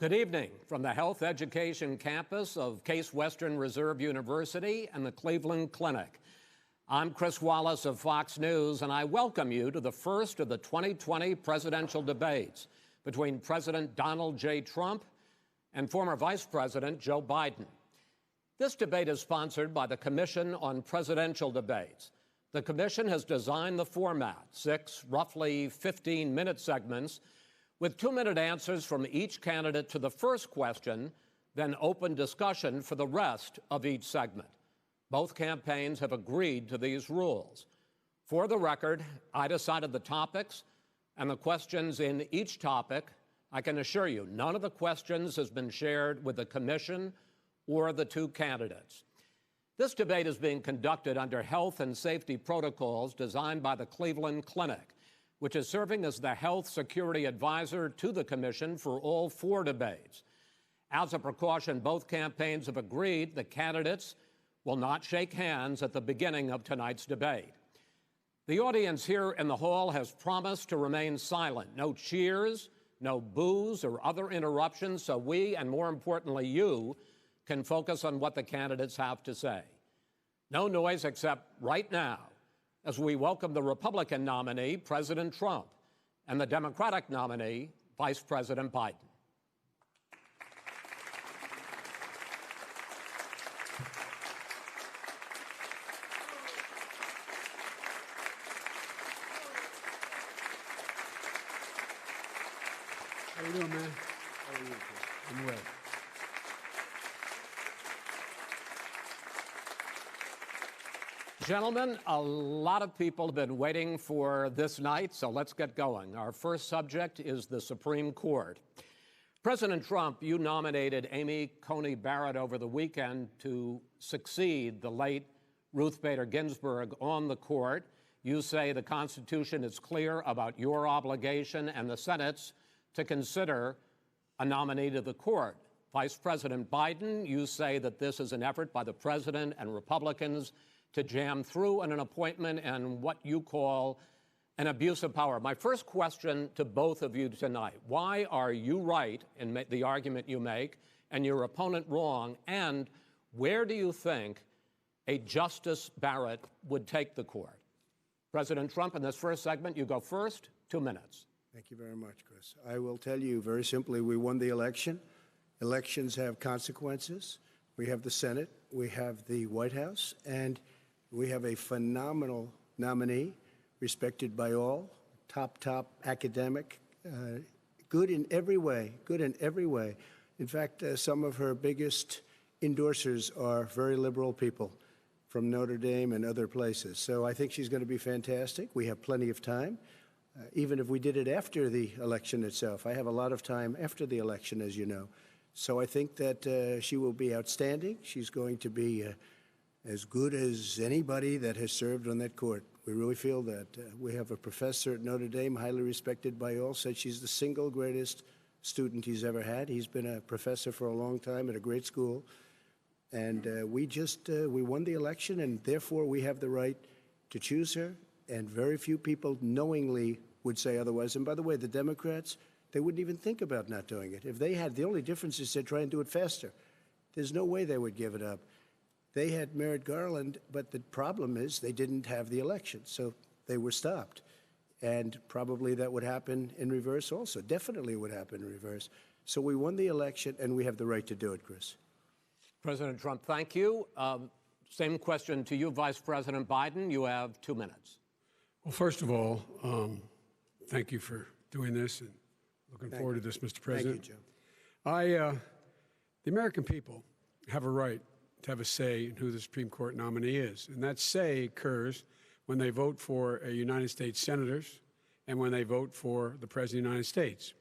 Good evening from the Health Education Campus of Case Western Reserve University and the Cleveland Clinic. I'm Chris Wallace of Fox News, and I welcome you to the first of the 2020 presidential debates between President Donald J. Trump and former Vice President Joe Biden. This debate is sponsored by the Commission on Presidential Debates. The commission has designed the format, 6 roughly 15-minute segments, with 2-minute answers from each candidate to the first question, then open discussion for the rest of each segment. Both campaigns have agreed to these rules. For the record, I decided the topics and the questions in each topic. I can assure you, none of the questions has been shared with the commission or the two candidates. This debate is being conducted under health and safety protocols designed by the Cleveland Clinic, which is serving as the health security advisor to the commission for all 4 debates. As a precaution, both campaigns have agreed the candidates will not shake hands at the beginning of tonight's debate. The audience here in the hall has promised to remain silent. No cheers, no boos or other interruptions, so we, and more importantly you, can focus on what the candidates have to say. No noise except right now, as we welcome the Republican nominee, President Trump, and the Democratic nominee, Vice President Biden. How you doing, man? How are you? I'm well. Gentlemen, a lot of people have been waiting for this night, so let's get going. Our first subject is the Supreme Court. President Trump, you nominated Amy Coney Barrett over the weekend to succeed the late Ruth Bader Ginsburg on the court. You say the Constitution is clear about your obligation and the Senate's to consider a nominee to the court. Vice President Biden, you say that this is an effort by the president and Republicans to jam through an appointment and what you call an abuse of power. My first question to both of you tonight: why are you right in the argument you make and your opponent wrong? And where do you think a Justice Barrett would take the court? President Trump, in this first segment, you go first, 2 minutes. Thank you very much, Chris. I will tell you very simply, we won the election. Elections have consequences. We have the Senate, we have the White House, and we have a phenomenal nominee, respected by all, top academic, good in every way, In fact, some of her biggest endorsers are very liberal people from Notre Dame and other places. So I think she's going to be fantastic. We have plenty of time, even if we did it after the election itself. I have a lot of time after the election, as you know. So I think that she will be outstanding. She's going to be as good as anybody that has served on that court. We really feel that. We have a professor at Notre Dame, highly respected by all, said she's the single greatest student he's ever had. He's been a professor for a long time at a great school. And we won the election, and therefore we have the right to choose her. And very few people knowingly would say otherwise. And by the way, the Democrats, they wouldn't even think about not doing it. If they had, the only difference is they'd try and do it faster. There's no way they would give it up. They had Merrick Garland, but the problem is they didn't have the election, so they were stopped. And probably that would happen in reverse also. Definitely would happen in reverse. So we won the election, and we have the right to do it, Chris. President Trump, thank you. Same question to you, Vice President Biden. You have 2 minutes. Well, first of all, thank you for doing this, and looking forward to this, Mr. President. Thank you, Joe. The American people have a right to have a say in who the Supreme Court nominee is. And that say occurs when they vote for a United States senators and when they vote for the President of the United States.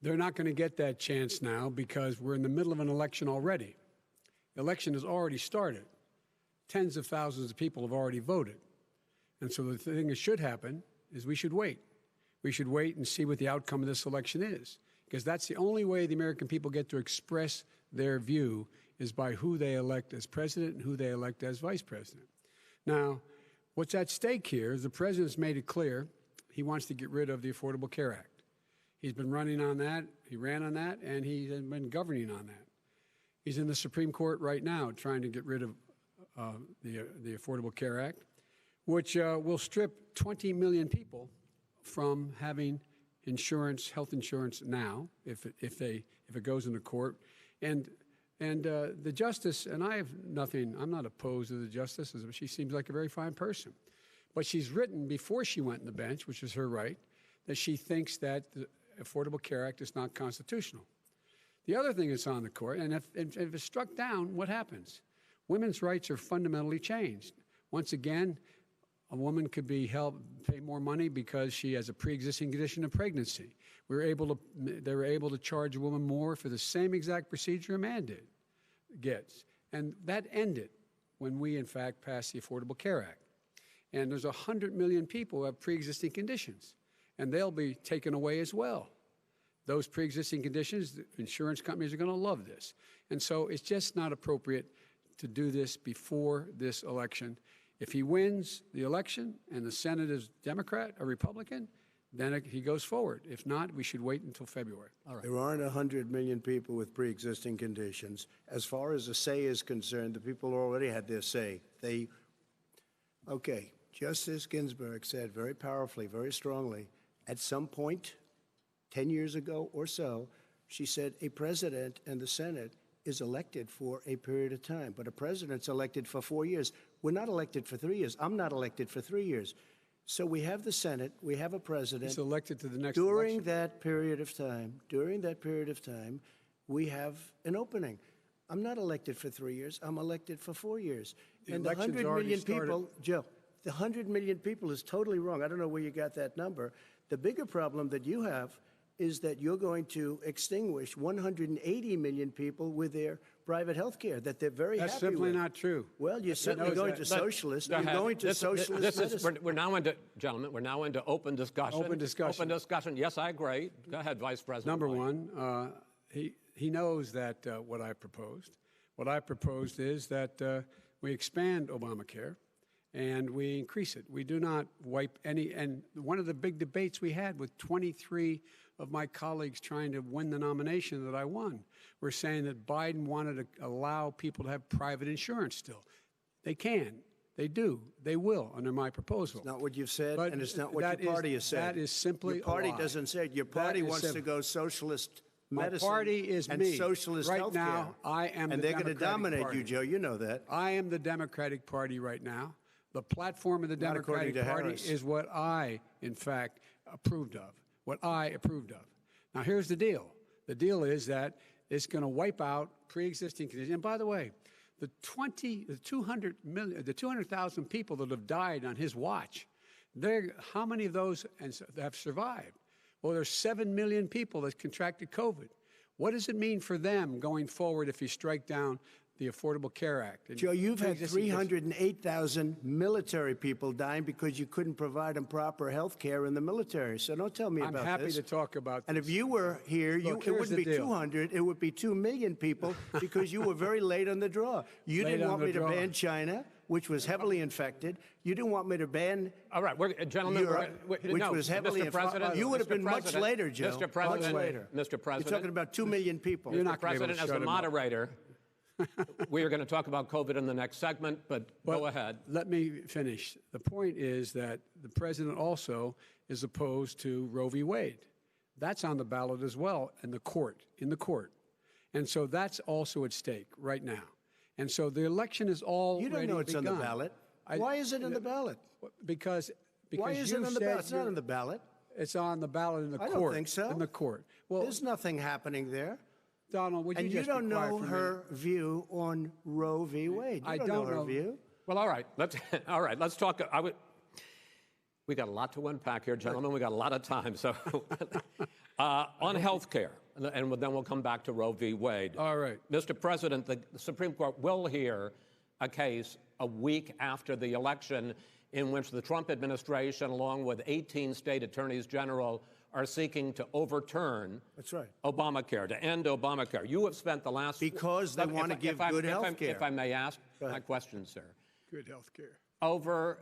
They're not going to get that chance now because we're in the middle of an election already. The election has already started. Tens of thousands of people have already voted. And so the thing that should happen is we should wait. We should wait and see what the outcome of this election is, because that's the only way the American people get to express their view, is by who they elect as president and who they elect as vice president. Now, what's at stake here is the president's made it clear he wants to get rid of the Affordable Care Act. He's been running on that. He ran on that, and he's been governing on that. He's in the Supreme Court right now trying to get rid of the Affordable Care Act, which will strip 20 million people from having insurance, health insurance now, if it goes into court. And the justice, and I have nothing, I'm not opposed to the justice. She seems like a very fine person. But she's written before she went on the bench, which is her right, that she thinks that the Affordable Care Act is not constitutional. The other thing that's on the court, and if it's struck down, what happens? Women's rights are fundamentally changed. Once again, a woman could be pay more money because she has a pre-existing condition of pregnancy. They were able to charge a woman more for the same exact procedure a man gets. And that ended when we, in fact, passed the Affordable Care Act. And there's 100 million people who have pre-existing conditions, and they'll be taken away as well. Those pre-existing conditions, the insurance companies are going to love this. And so it's just not appropriate to do this before this election. If he wins the election and the Senate is Democrat or Republican, then he goes forward. If not, we should wait until February. All right. There aren't 100 million people with pre-existing conditions. As far as a say is concerned, the people already had their say. Okay, Justice Ginsburg said very powerfully, very strongly, at some point, 10 years ago or so, she said a president and the Senate is elected for a period of time, but a president's elected for 4 years. We're not elected for 3 years. I'm not elected for 3 years. So we have the Senate, we have a president. He's elected to the next during election. that period of time, we have an opening. I'm not elected for 3 years. I'm elected for 4 years. And the 100 million people, Joe, the 100 million people is totally wrong. I don't know where you got that number. The bigger problem that you have is that you're going to extinguish 180 million people with their private health care that they're very That's happy with. That's simply not true. Well, you're certainly going to socialist. You're going to socialist medicine. We're now into, gentlemen, we're now into open discussion. Open discussion. Open discussion. Yes, I agree. Go ahead, Vice President. Number one, he knows that what I proposed. What I proposed is that we expand Obamacare and we increase it. We do not wipe any. And one of the big debates we had with 23 of my colleagues trying to win the nomination that I won were saying that Biden wanted to allow people to have private insurance still. They can. They do. They will under my proposal. It's not what you've said, But and it's not what your party has said. That is simply your party a lie. doesn't say it. Your party wants to go socialist medicine. My party is and me. socialist right healthcare. now, I am and the they're going to Democratic dominate Party. you, Joe. You know that. I am the Democratic Party right now. The platform of the Not according Democratic to Party Harris. is what I, in fact, approved of. What I approved of. Now, here's the deal. The deal is that it's going to wipe out pre-existing conditions. And by the way, the 200,000 people that have died on his watch, how many of those have survived? Well, there's 7 million people that contracted COVID. What does it mean for them going forward if you strike down the Affordable Care Act? Joe, you've had 308,000 military people dying because you couldn't provide them proper health care in the military. So don't tell me about this. I'm happy to talk about this. And if you were here, Look, it wouldn't be 200, it would be 2 million people because you were very late on the draw. You didn't want me to ban China, which was heavily infected. You didn't want me to ban all right, gentlemen, Europe, which was heavily infected. You would have been much later, Joe. Mr. President, much later. Mr. President. You're talking about 2 million people. You're not Mr. President, as the moderator, we are going to talk about COVID in the next segment, but go ahead. Let me finish. The point is that the president also is opposed to Roe v. Wade. That's on the ballot as well in the court. And so that's also at stake right now. And so the election is already You don't know it's begun. on the ballot. Why is it on the ballot? Because Why is it on the ballot? It's not on the ballot. It's on the ballot in the court. I don't think so. In the court. Well, there's nothing happening there. Donald, would you and just you don't be quiet know for a her minute? view on Roe v. Wade. You I don't know her view. Well, all right. Let's talk. We got a lot to unpack here, gentlemen. We got a lot of time. So on health care, and then we'll come back to Roe v. Wade. All right. Mr. President, the Supreme Court will hear a case a week after the election in which the Trump administration, along with 18 state attorneys general, are seeking to overturn Obamacare, to end Obamacare. You have spent the last... Because they want to give good health care. If I may ask my question, sir. Good health care. Over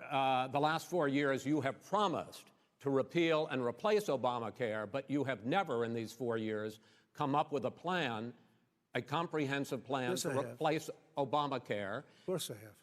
the last 4 years, you have promised to repeal and replace Obamacare, but you have never in these 4 years come up with a plan, a comprehensive plan Yes, to I have. replace Obamacare. Of course I have.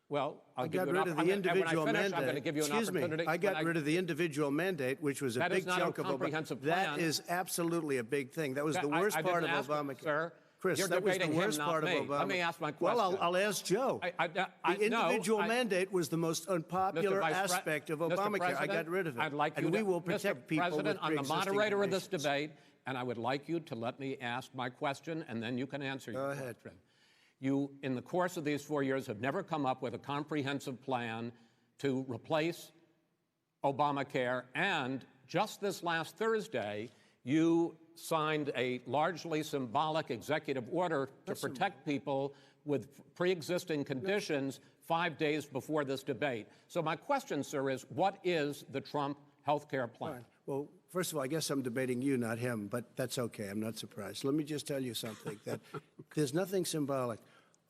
Well, I got rid of the individual mandate. I'm going to give you an Excuse me. opportunity. I got rid of the individual mandate, which was a That big is not a chunk of comprehensive Obamacare. plan. That is absolutely a big thing. That was the I worst part of didn't ask, Obamacare. sir. Chris, You're that was the debating him, worst not part of me. Obamacare. Let me ask my question. Well, I'll ask Joe. The individual mandate was the most unpopular aspect of Obamacare. I got rid of it. I'd like you and to, we will protect Mr. people President, with I'm the pre-existing moderator of this conditions. debate, and I would like you to let me ask my question, and then you can answer your ahead. question. You, in the course of these 4 years, have never come up with a comprehensive plan to replace Obamacare, and just this last Thursday, you signed a largely symbolic executive order to protect people with pre-existing conditions 5 days before this debate. So my question, sir, is what is the Trump health care plan? Fine. Well, first of all, I guess I'm debating you, not him, but that's okay. I'm not surprised. Let me just tell you something, that there's nothing symbolic.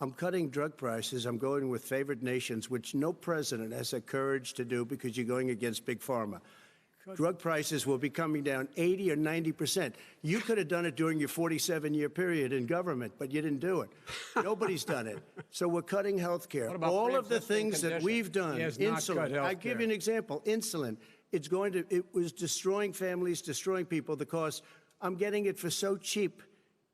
I'm cutting drug prices. I'm going with favored nations, which no president has the courage to do because you're going against Big Pharma. Drug prices will be coming down 80 or 90%. You could have done it during your 47-year period in government, but you didn't do it. Nobody's done it. So we're cutting health care. All of the things that we've done, insulin. I give you an example, insulin. It was destroying families, destroying people. The cost, I'm getting it for so cheap.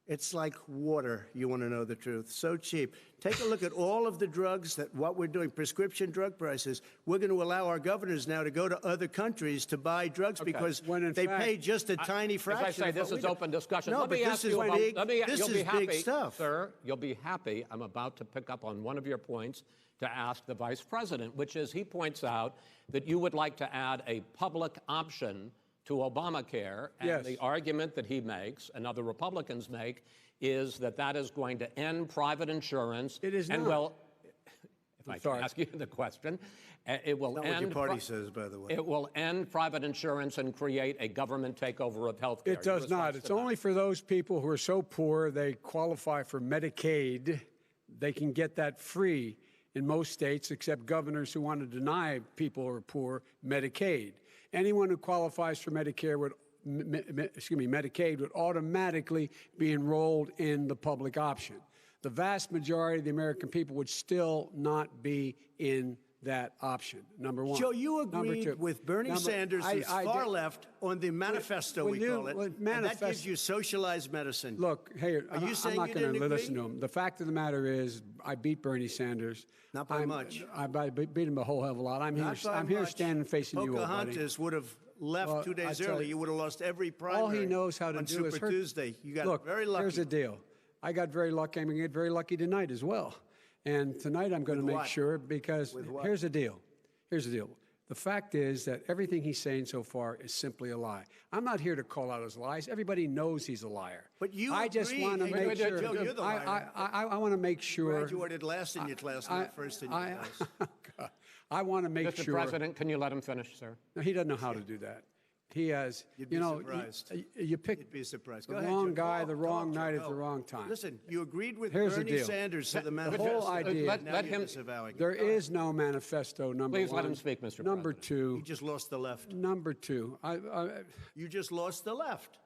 It's like water, you want to know the truth. So cheap. Take a look at all of the drugs what we're doing, prescription drug prices. We're going to allow our governors now to go to other countries to buy drugs because they pay just a tiny fraction. As I say, this is open discussion. No, let me but ask this you is about, big. This you'll is be happy, big stuff. Sir, you'll be happy. I'm about to pick up on one of your points to ask the Vice President, which is he points out that you would like to add a public option to Obamacare. And Yes. the argument that he makes and other Republicans make is that that is going to end private insurance. It is and not. Well, if I can ask you the question, it will Not end. what your party says, by the way. It will end private insurance and create a government takeover of health care. It does not. It's only for those people who are so poor they qualify for Medicaid. They can get that free in most states, except governors who want to deny people who are poor Medicaid. Anyone who qualifies for Medicare Medicaid would automatically be enrolled in the public option. The vast majority of the American people would still not be in that option, number one. Joe, you agreed with Bernie Sanders, who's far left, on the manifesto, we call it, and that gives you socialized medicine. Look, hey, Are you saying I'm not you going to didn't listen agree? to him. The fact of the matter is, I beat Bernie Sanders. Not by much. I beat him a whole hell of a lot. I'm here much. standing facing you, old buddy. Pocahontas would have left Well, 2 days I tell early. you, You would have lost every primary. All he knows how to on do Super is hurt. Tuesday. You got Look, very lucky. here's the deal. I got very lucky. I'm going to get very lucky tonight as well. And tonight I'm going to make what? sure, because With what? here's the deal. Here's the deal. The fact is that everything he's saying so far is simply a lie. I'm not here to call out his lies. Everybody knows he's a liar. But you I just agreed. want to Hey, make sure. Joe, you're the liar. I want to make sure. Graduated last in your class, not first in your class. I want to make Mr. sure. President, can you let him finish, sir? No, he doesn't know how to do that. He has, You'd be surprised. You pick You'd be surprised. the Go ahead, wrong Joe. guy, Talk, the wrong talk, night Joe. at the wrong time. Listen, you agreed with Here's the Bernie deal. Sanders to the The manifesto. whole idea. Let Now you're him. disavowing it. There is no manifesto, number Please one. let him speak, Mr. Number President. two. You just lost the left. Number two. You just lost the left.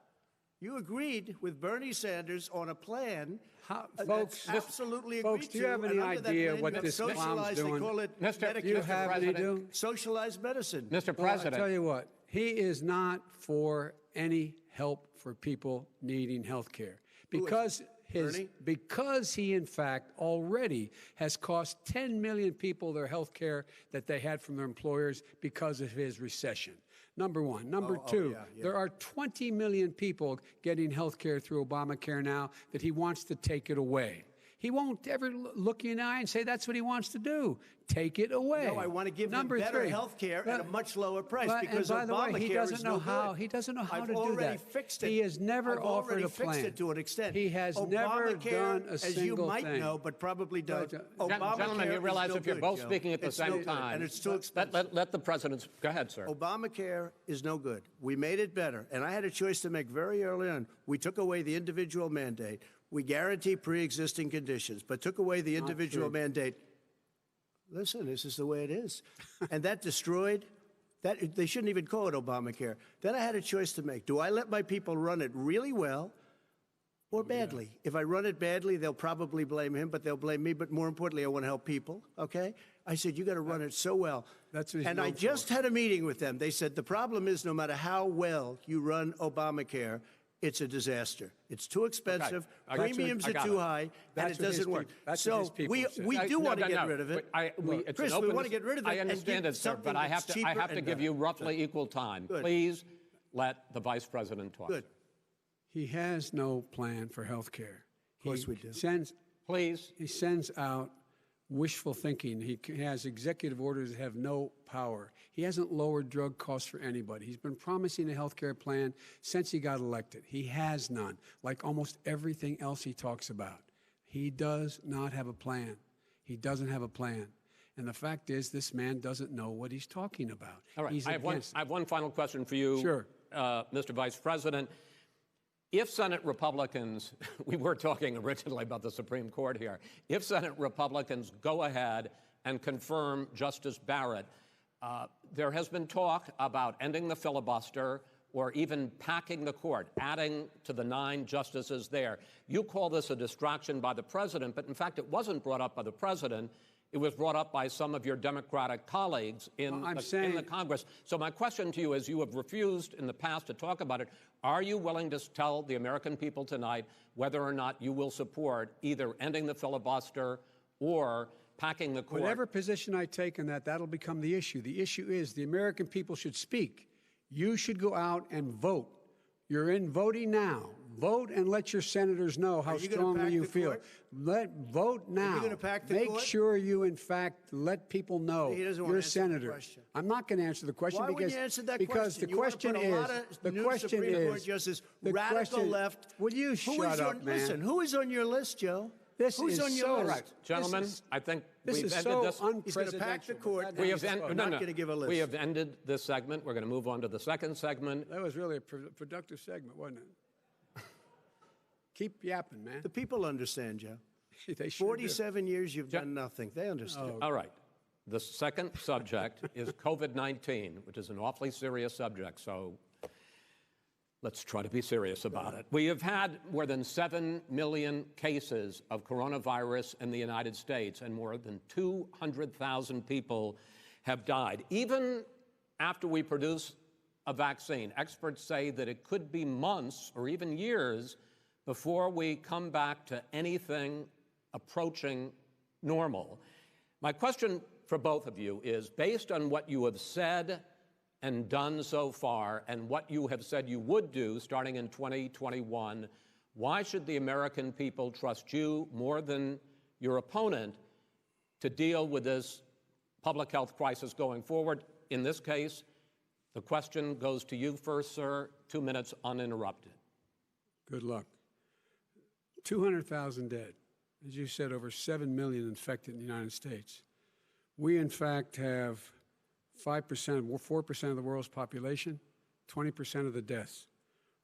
You agreed with Bernie Sanders on a plan Folks, that's absolutely folks, agreed do you have to, any and under that idea plan, what you have this clown's socialized, doing? They call it Mr. Do you Medicare. have any President. do? Socialized medicine. Mr. Well, I President, tell you what, he is not for any help for people needing health care. Because he, in fact, already has cost 10 million people their health care that they had from their employers because of his recession. Number one. Number two, there are 20 million people getting health care through Obamacare now that he wants to take it away. He won't ever look you in the eye and say that's what he wants to do. Take it away. No, I want to give them better health care at a much lower price because and by Obamacare the way, he doesn't is know no how. good. He doesn't know how I've to do already that. fixed it. He has never I've offered already a plan. fixed it to an extent. He has never done a as single you might thing. know, but probably don't. Gentlemen, you realize if you're both speaking at the It's no same good, time, and it's too expensive. let the President. Go ahead, sir. Obamacare is no good. We made it better, and I had a choice to make very early on. We took away the individual mandate. We guarantee pre-existing conditions, but took away the individual mandate. Listen, this is the way it is. And that destroyed They shouldn't even call it Obamacare. Then I had a choice to make. Do I let my people run it really well or badly? If I run it badly, they'll probably blame him, but they'll blame me. But more importantly, I want to help people, okay? I said, you got to run it so well. And I just had a meeting with them. They said, the problem is no matter how well you run Obamacare, it's a disaster. It's too expensive, premiums are too high, and it doesn't work. So we do want to get rid of it. Chris, we want to get rid of it. I understand it, sir, but I have to give you roughly equal time. Please let the Vice President talk. Good. He has no plan for health care. Of course we do. He sends out wishful thinking. He has executive orders that have no power. He hasn't lowered drug costs for anybody. He's been promising a health care plan since he got elected. He has none, like almost everything else he talks about. He does not have a plan. He doesn't have a plan. And the fact is, this man doesn't know what he's talking about. All right. I have one final question for you, sure. Mr. Vice President. If Senate Republicans, we were talking originally about the Supreme Court here, if Senate Republicans go ahead and confirm Justice Barrett, there has been talk about ending the filibuster or even packing the court, adding to the 9 justices there. You call this a distraction by the president, but in fact it wasn't brought up by the president. It was brought up by some of your Democratic colleagues in the Congress. So my question to you is, you have refused in the past to talk about it. Are you willing to tell the American people tonight whether or not you will support either ending the filibuster or packing the court? Whatever position I take in that, that'll become the issue. The issue is the American people should speak. You should go out and vote. You're in voting now. Vote and let your senators know how strongly you feel. Vote now. Are you going to pack the Make court? sure you, in fact, let people know you're a senator. I'm not going to answer the question. Why would you answer that because question? the question is, radical left. Will you shut up, man? Listen, who is on your list, Joe? Who's on your list? Right. Gentlemen, I think this we've is ended so this. He's going to pack the court. We have not going to give a list. We have ended this segment. We're going to move on to the second segment. That was really a productive segment, wasn't it? Keep yapping, man. The people understand, Joe. They sure 47 years you've done nothing. They understand. All right. The second subject is COVID-19, which is an awfully serious subject, so let's try to be serious about it. We have had more than 7 million cases of coronavirus in the United States, and more than 200,000 people have died. Even after we produce a vaccine, experts say that it could be months or even years before we come back to anything approaching normal. My question for both of you is, based on what you have said and done so far and what you have said you would do starting in 2021, why should the American people trust you more than your opponent to deal with this public health crisis going forward? In this case, the question goes to you first, sir. 2 minutes uninterrupted. Good luck. 200,000 dead. As you said, over 7 million infected in the United States. We, in fact, have 4% of the world's population, 20% of the deaths.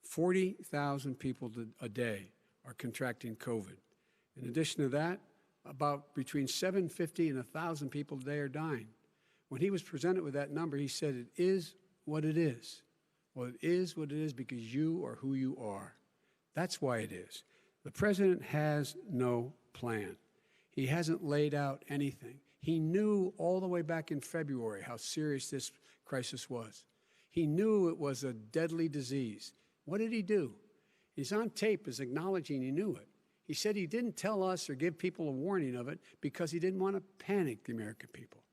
40,000 people a day are contracting COVID. In addition to that, about between 750 and 1,000 people a day are dying. When he was presented with that number, he said, it is what it is. Well, it is what it is because you are who you are. That's why it is. The president has no plan. He hasn't laid out anything. He knew all the way back in February how serious this crisis was. He knew it was a deadly disease. What did he do? He's on tape as acknowledging he knew it. He said he didn't tell us or give people a warning of it because he didn't want to panic the American people.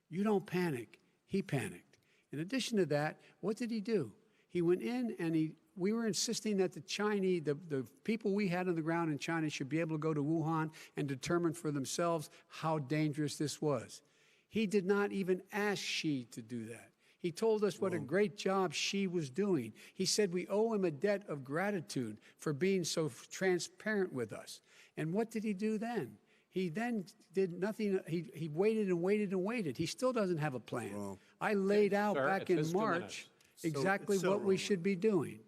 You don't panic. He panicked. In addition to that, what did he do? He went in and we were insisting that the Chinese, the people we had on the ground in China should be able to go to Wuhan and determine for themselves how dangerous this was. He did not even ask Xi to do that. He told us what a great job Xi was doing. He said we owe him a debt of gratitude for being so transparent with us. And what did he do then? He then did nothing. He waited and waited and waited. He still doesn't have a plan. I laid out back in March exactly what we should be doing.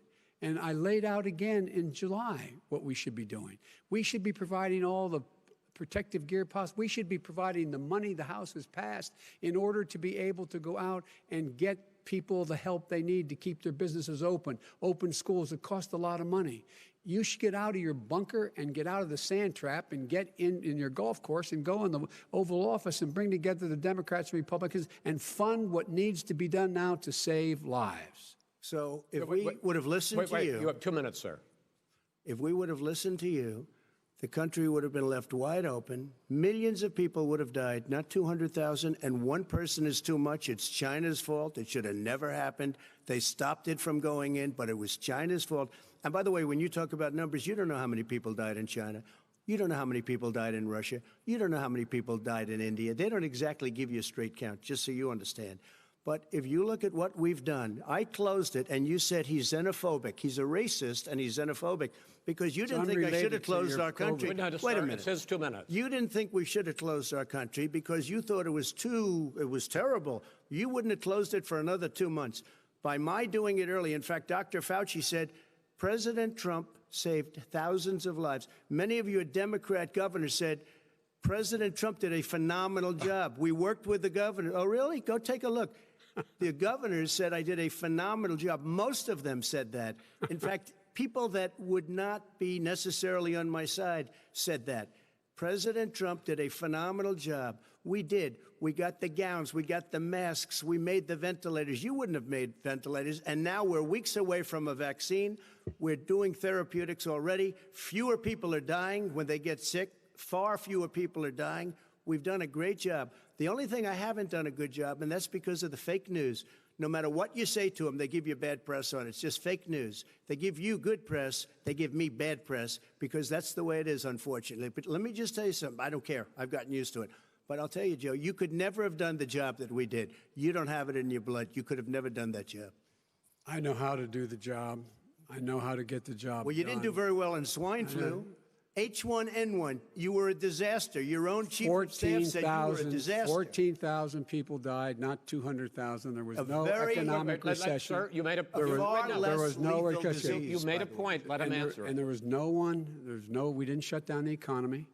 And I laid out again in July what we should be doing. We should be providing all the protective gear possible. We should be providing the money the House has passed in order to be able to go out and get people the help they need to keep their businesses open schools. It costs a lot of money. You should get out of your bunker and get out of the sand trap and get in your golf course and go in the Oval Office and bring together the Democrats and Republicans and fund what needs to be done now to save lives. So if we would have listened to you... You have 2 minutes, sir. If we would have listened to you, the country would have been left wide open. Millions of people would have died, not 200,000, and one person is too much. It's China's fault. It should have never happened. They stopped it from going in, but it was China's fault. And by the way, when you talk about numbers, you don't know how many people died in China. You don't know how many people died in Russia. You don't know how many people died in India. They don't exactly give you a straight count, just so you understand. But if you look at what we've done, I closed it, and you said he's xenophobic. He's a racist, and he's xenophobic because you didn't think I should have closed our country. Wait a minute. It says 2 minutes. You didn't think we should have closed our country because you thought it was terrible. You wouldn't have closed it for another 2 months. By my doing it early, in fact, Dr. Fauci said, President Trump saved thousands of lives. Many of your Democrat governors said, President Trump did a phenomenal job. We worked with the governor. Oh, really? Go take a look. The governors said I did a phenomenal job. Most of them said that. In fact, people that would not be necessarily on my side said that. President Trump did a phenomenal job. We did. We got the gowns. We got the masks. We made the ventilators. You wouldn't have made ventilators. And now we're weeks away from a vaccine. We're doing therapeutics already. Fewer people are dying when they get sick. Far fewer people are dying. We've done a great job. The only thing I haven't done a good job, and that's because of the fake news. No matter what you say to them, they give you bad press on it. It's just fake news. They give you good press. They give me bad press because that's the way it is, unfortunately. But let me just tell you something. I don't care. I've gotten used to it. But I'll tell you, Joe, you could never have done the job that we did. You don't have it in your blood. You could have never done that job. I know how to do the job. I know how to get the job Well, you didn't do very well in swine flu. H1N1, you were a disaster. Your own chief of staff said you were a disaster. 14,000 people died, not 200,000. There was no economic recession. Sir, you made a there was no recession. You made a point. Let him answer. And there was we didn't shut down the economy.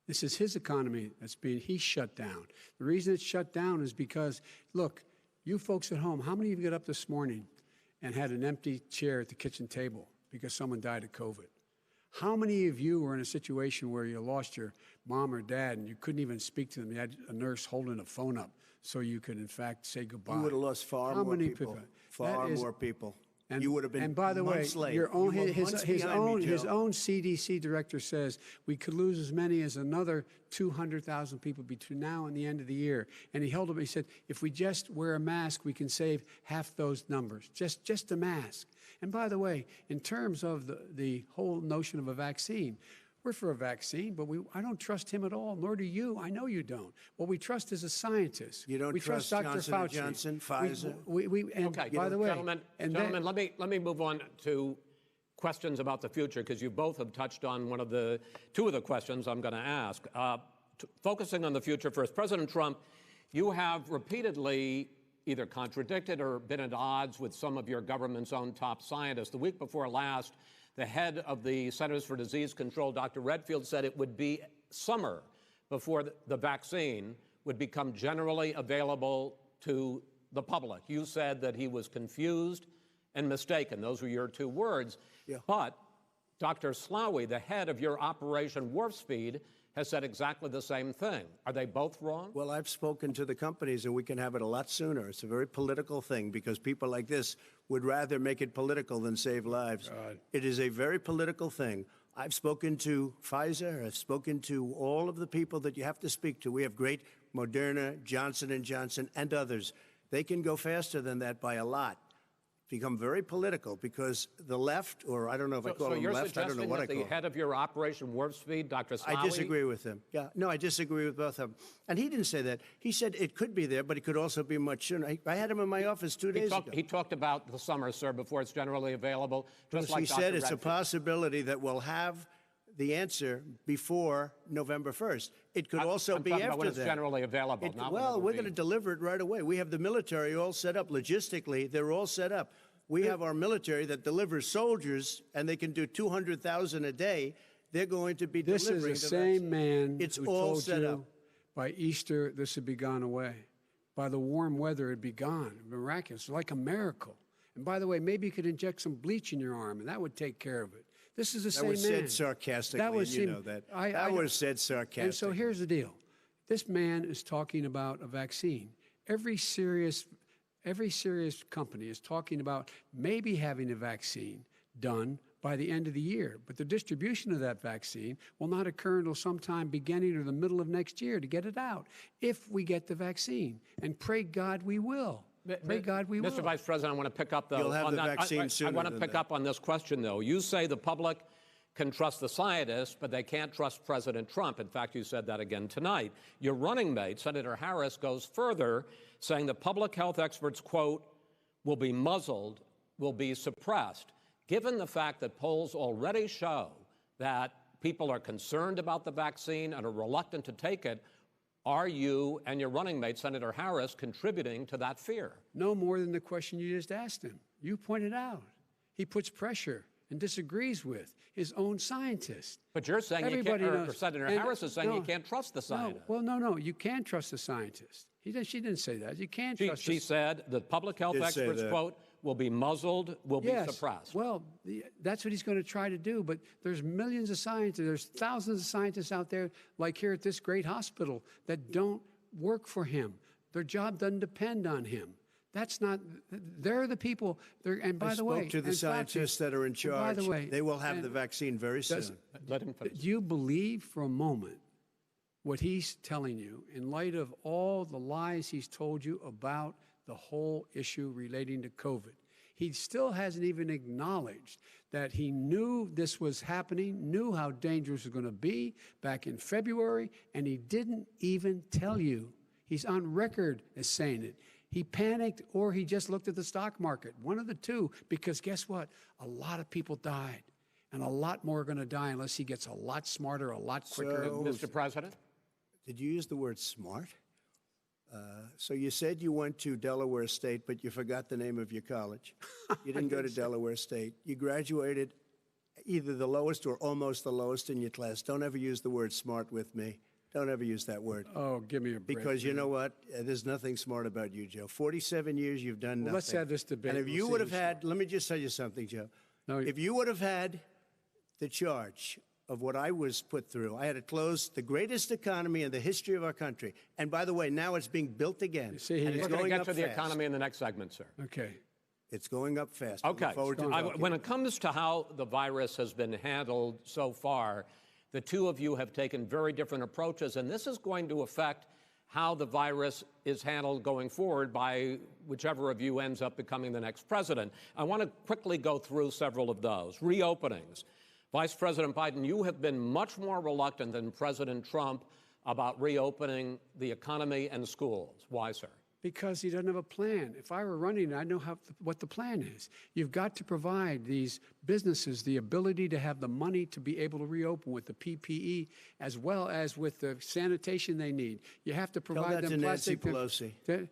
This is his economy he's shut down. The reason it's shut down is because, look, you folks at home, how many of you got up this morning and had an empty chair at the kitchen table because someone died of COVID? How many of you were in a situation where you lost your mom or dad and you couldn't even speak to them? You had a nurse holding a phone up so you could, in fact, say goodbye. You would have lost far more people. Far more people. And, you would have been and by the way, his own CDC director says we could lose as many as another 200,000 people between now and the end of the year. And he held up. He said, if we just wear a mask, we can save half those numbers. Just a mask. And by the way, in terms of the whole notion of a vaccine, we're for a vaccine, but I don't trust him at all, nor do you. I know you don't. What we trust is a scientist. You don't trust Dr. Fauci. Johnson, Pfizer? Okay, by the way, gentlemen, let me move on to questions about the future, because you both have touched on two of the questions I'm going to ask. Focusing on the future first, President Trump, you have repeatedly either contradicted or been at odds with some of your government's own top scientists. The week before last, the head of the Centers for Disease Control, Dr. Redfield, said it would be summer before the vaccine would become generally available to the public. You said that he was confused and mistaken. Those were your two words. Yeah. But Dr. Slaoui, the head of your Operation Warp Speed, has said exactly the same thing. Are they both wrong? Well, I've spoken to the companies, and we can have it a lot sooner. It's a very political thing because people like this would rather make it political than save lives. God. It is a very political thing. I've spoken to Pfizer. I've spoken to all of the people that you have to speak to. We have great Moderna, Johnson & Johnson, and others. They can go faster than that by a lot. Become very political because the left, or I don't know if I call them left, I don't know what I call them. So you're suggesting that the head of your Operation Warp Speed, Dr. Slaoui? I disagree with him. Yeah, no, I disagree with both of them. And he didn't say that. He said it could be there, but it could also be much sooner. I had him in my office 2 days ago. He talked about the summer, sir, before it's generally available. Just like he said it's a possibility that we'll have the answer before November 1st. It could also be after that. When it's generally available. Well, we're going to deliver it right away. We have the military all set up. Logistically, they're all set up. We have our military that delivers soldiers, and they can do 200,000 a day, they're going to be This delivering is the the same vaccine. man It's who all told set you up. by Easter this would be gone away. By the warm weather, it'd be gone. Miraculous, like a miracle. And by the way, maybe you could inject some bleach in your arm, and that would take care of it. This is the same man. That was said sarcastically, and you know that. That was said sarcastically. And so here's the deal. This man is talking about a vaccine. Every serious company is talking about maybe having a vaccine done by the end of the year. But the distribution of that vaccine will not occur until sometime beginning or the middle of next year to get it out, if we get the vaccine. And pray God we will. Pray God we will. Mr. Vice President, I want to pick up You'll have the vaccine I sooner want to than pick that. up on this question, though. You say the public can trust the scientists, but they can't trust President Trump. In fact, you said that again tonight. Your running mate, Senator Harris, goes further, saying the public health experts, quote, will be muzzled, will be suppressed. Given the fact that polls already show that people are concerned about the vaccine and are reluctant to take it, are you and your running mate, Senator Harris, contributing to that fear? No more than the question you just asked him. You pointed out. He puts pressure and disagrees with his own scientists. But you're saying Everybody you can't, or knows. Senator And Harris is saying no, you can't trust the scientists. No. You can trust the scientists. She didn't say that. You can't trust. She said the public health Did say experts, that. quote, will be muzzled, will be suppressed. Well, that's what he's going to try to do. But there's millions of scientists, there's thousands of scientists out there, like here at this great hospital, that don't work for him. Their job doesn't depend on him. That's not. They're the people. And by the way, I spoke to the scientists that are in charge. By the way, they will have the vaccine very soon. Let him finish. Do you believe for a moment what he's telling you in light of all the lies he's told you about the whole issue relating to COVID? He still hasn't even acknowledged that he knew this was happening, knew how dangerous it was going to be back in February, and he didn't even tell you. He's on record as saying it. He panicked or he just looked at the stock market, one of the two, because guess what? A lot of people died, and a lot more are going to die unless he gets a lot smarter, a lot quicker. Mr. President? Did you use the word smart? So you said you went to Delaware State, but you forgot the name of your college. You didn't go to Delaware State. You graduated either the lowest or almost the lowest in your class. Don't ever use the word smart with me. Don't ever use that word. Oh, give me a break. Because you know what? There's nothing smart about you, Joe. 47 years, you've done nothing. Let's have this debate. And if you We'll would see have who's had, let me just tell you something, Joe. No, if you would have had the charge of what I was put through, I had to close the greatest economy in the history of our country. And by the way, now it's being built again. See, and it's We're going going to get up to the fast. economy in the next segment, sir. Okay. It's going up fast. I Okay. look forward to talking. When it comes to how the virus has been handled so far, the two of you have taken very different approaches, and this is going to affect how the virus is handled going forward by whichever of you ends up becoming the next president. I want to quickly go through several of those. Reopenings. Vice President Biden, you have been much more reluctant than President Trump about reopening the economy and schools. Why, sir? Because he doesn't have a plan. If I were running, I'd know what the plan is. You've got to provide these businesses the ability to have the money to be able to reopen with the PPE as well as with the sanitation they need. You have to provide Tell that them to Nancy plastic. Pelosi.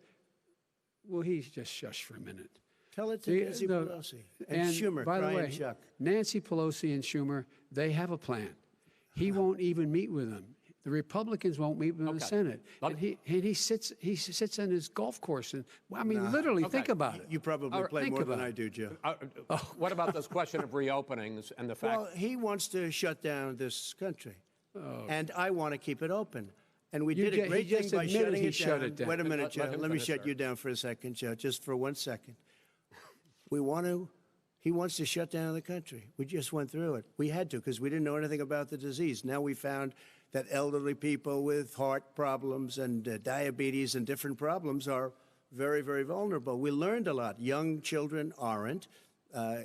Well, he's just shush for a minute. Tell it to Nancy Pelosi. And Schumer, by the Brian way, Chuck. Nancy Pelosi and Schumer, they have a plan. He won't even meet with them. The Republicans won't meet with him in the Senate. And he sits on his golf course. And I mean, literally, think about it. You probably play more than I do, Joe. What about this question of reopenings and the fact? Well, he wants to shut down this country, and I want to keep it open. And we did a great thing by shutting it down. Wait a minute, Joe. Let me shut you down for a second, Joe, just for 1 second. He wants to shut down the country. We just went through it. We had to because we didn't know anything about the disease. Now we found that elderly people with heart problems and diabetes and different problems are very, very vulnerable. We learned a lot. Young children aren't.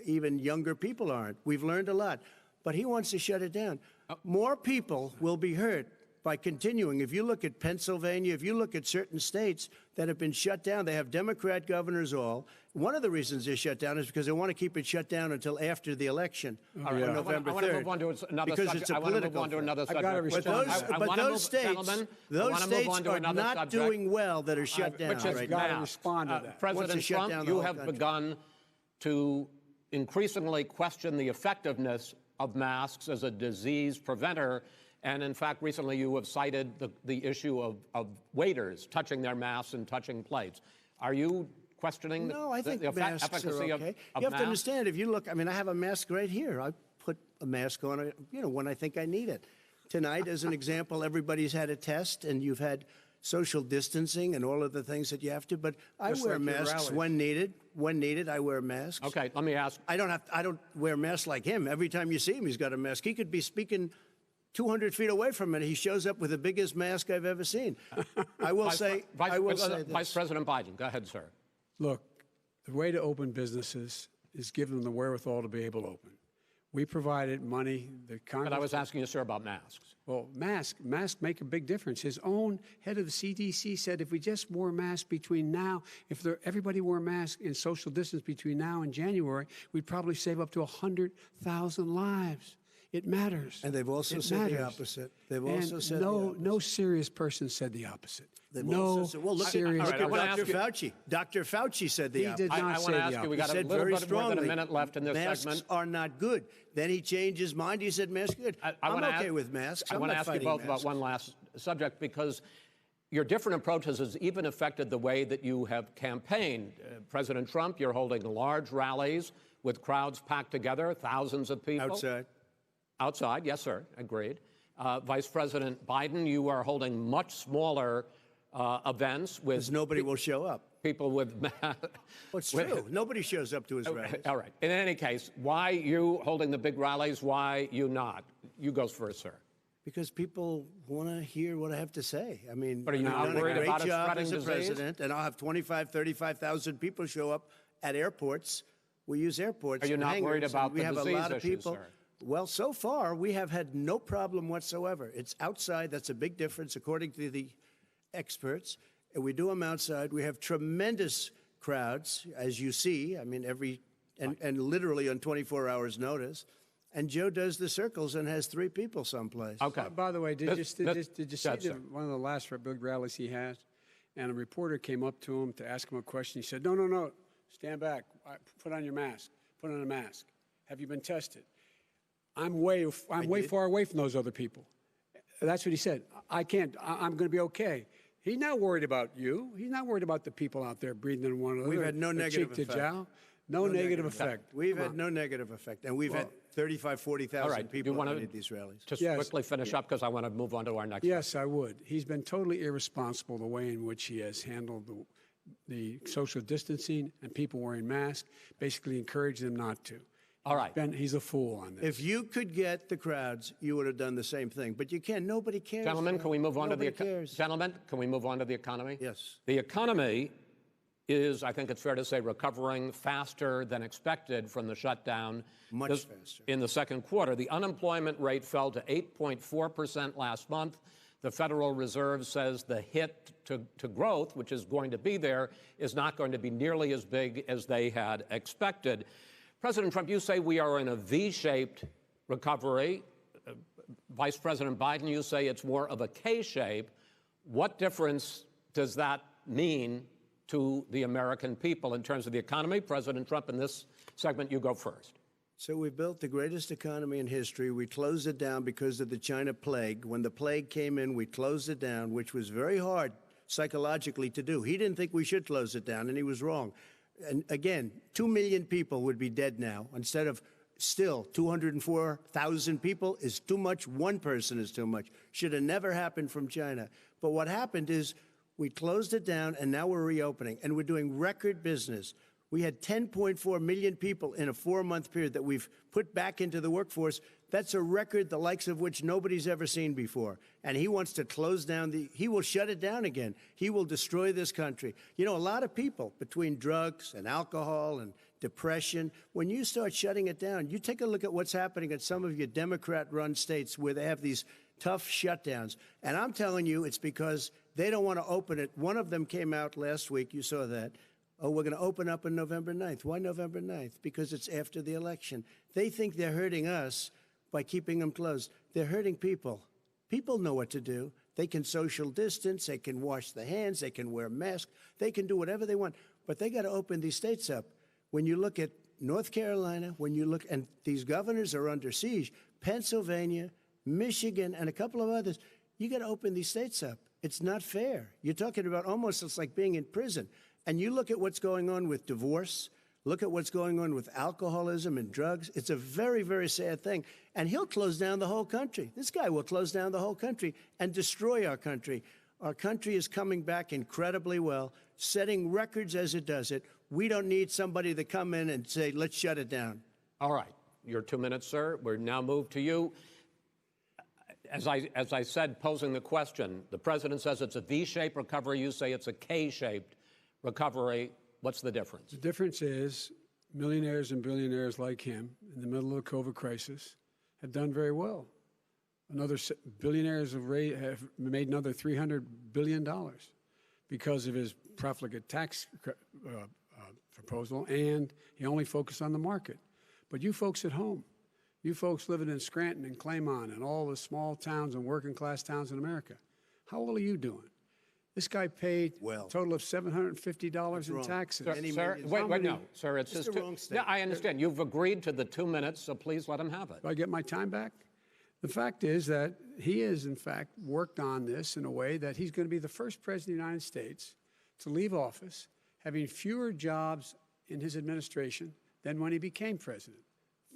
Even younger people aren't. We've learned a lot. But he wants to shut it down. More people will be hurt by continuing. If you look at Pennsylvania, if you look at certain states that have been shut down, they have Democrat governors all. One of the reasons they're shut down is because they want to keep it shut down until after the election on November 3rd. I want to move on to another because subject. it's a I want to move political on to another subject. gotta respond. But those states are not doing well that are shut down Which is right gotta now. respond to that. President shut down Trump, the you whole have country. begun to increasingly question the effectiveness of masks as a disease preventer. And in fact, recently you have cited the issue of waiters touching their masks and touching plates. Are you questioning No, I think the masks efficacy are okay. of You have masks? to understand, if you look, I mean, I have a mask right here. I put a mask on, when I think I need it. Tonight, as an example, everybody's had a test, and you've had social distancing and all of the things that you have to. But I Just wear like your masks rallies. when needed. When needed, I wear masks. Okay, let me ask. I don't wear masks like him. Every time you see him, he's got a mask. He could be speaking 200 feet away from it. He shows up with the biggest mask I've ever seen. I will say this. Vice President Biden, go ahead, sir. Look, the way to open businesses is give them the wherewithal to be able to open. We provided money. The Congress. But I was asking you, sir, about masks. Well, masks make a big difference. His own head of the CDC said if we just wore masks between now, everybody wore masks and social distance between now and January, we'd probably save up to 100,000 lives. It matters. And they've also said the opposite. They've also said no serious person said the opposite. Well, look serious. at Dr. Fauci. Dr. Fauci said the opposite. He did not I say want to the ask you, opposite. we got a said little very bit more than a strongly, minute left in this masks segment. are not good. Then he changed his mind. He said masks are good. I'm okay with masks. I want to ask you both about one last subject, because your different approaches has even affected the way that you have campaigned. President Trump, you're holding large rallies with crowds packed together, thousands of people. Outside, yes, sir, agreed. Vice President Biden, you are holding much smaller events with... Because nobody will show up. People with... Well, it's true. Nobody shows up to his rallies. All right. In any case, why you holding the big rallies? Why you not? You go first, sir. Because people want to hear what I have to say. I mean, But are you not I've done worried a great about it job spreading as a disease? president, and I'll have 35,000 people show up at airports. We use airports. Are you and not worried hangars, about and we the have a disease lot of issues, people. sir? Well, so far, we have had no problem whatsoever. It's outside. That's a big difference, according to the experts. And we do them outside. We have tremendous crowds, as you see. I mean, and literally on 24 hours' notice. And Joe does the circles and has 3 people someplace. Okay. By the way, did you see sir. one of the last big rallies he has? And a reporter came up to him to ask him a question. He said, no, stand back. Put on your mask. Put on a mask. Have you been tested? I'm way far away from those other people. That's what he said. I can't. I'm going to be okay. He's not worried about you. He's not worried about the people out there breathing in one another. We've had no negative cheek to effect. jowl. No negative effect. We've had no negative effect. And we've had 35,000, 40,000 people at these rallies. Just quickly finish up, because I want to move on to our next. Yes, I would. He's been totally irresponsible the way in which he has handled the social distancing and people wearing masks, basically encouraged them not to. All right. He's a fool on this. If you could get the crowds, you would have done the same thing. But you can't. Nobody cares. Gentlemen, can we move on to the cares. Gentlemen, can we move on to the economy? Yes. The economy is, I think it's fair to say, recovering faster than expected from the shutdown. Much faster. In the second quarter, the unemployment rate fell to 8.4% last month. The Federal Reserve says the hit to growth, which is going to be there, is not going to be nearly as big as they had expected. President Trump, you say we are in a V-shaped recovery. Vice President Biden, you say it's more of a K-shape. What difference does that mean to the American people in terms of the economy? President Trump, in this segment, you go first. So we built the greatest economy in history. We closed it down because of the China plague. When the plague came in, we closed it down, which was very hard psychologically to do. He didn't think we should close it down, and he was wrong. And again, 2 million people would be dead now. Instead of still 204,000 people is too much. One person is too much. Should have never happened from China. But what happened is we closed it down, and now we're reopening, and we're doing record business. We had 10.4 million people in a 4-month period that we've put back into the workforce. That's a record the likes of which nobody's ever seen before. And he wants to close down he will shut it down again. He will destroy this country. You know, a lot of people, between drugs and alcohol and depression, when you start shutting it down, you take a look at what's happening at some of your Democrat-run states where they have these tough shutdowns. And I'm telling you, it's because they don't want to open it. One of them came out last week. You saw that. Oh, we're going to open up on November 9th. Why November 9th? Because it's after the election. They think they're hurting us by keeping them closed. They're hurting people. People know what to do. They can social distance. They can wash their hands. They can wear masks. They can do whatever they want. But they got to open these states up. When you look at North Carolina, when you look, and these governors are under siege, Pennsylvania, Michigan, and a couple of others, you got to open these states up. It's not fair. You're talking about almost, it's like being in prison. And you look at what's going on with divorce, look at what's going on with alcoholism and drugs. It's a very, very sad thing. And he'll close down the whole country. This guy will close down the whole country and destroy our country. Our country is coming back incredibly well, setting records as it does it. We don't need somebody to come in and say, let's shut it down. All right. Your 2 minutes, sir. We're now moved to you. As I said, posing the question, the president says it's a V-shaped recovery. You say it's a K-shaped recovery. What's the difference? The difference is millionaires and billionaires like him in the middle of the COVID crisis have done very well. Billionaires have made another $300 billion because of his profligate tax proposal, and he only focused on the market. But you folks at home, you folks living in Scranton and Claymont and all the small towns and working class towns in America, how well are you doing? This guy paid a total of $750 in taxes. Sir, wait, no, sir, it's just wrong statement. Yeah, I understand. You've agreed to the 2 minutes, so please let him have it. Do I get my time back? The fact is that he has, in fact, worked on this in a way that he's going to be the first president of the United States to leave office having fewer jobs in his administration than when he became president.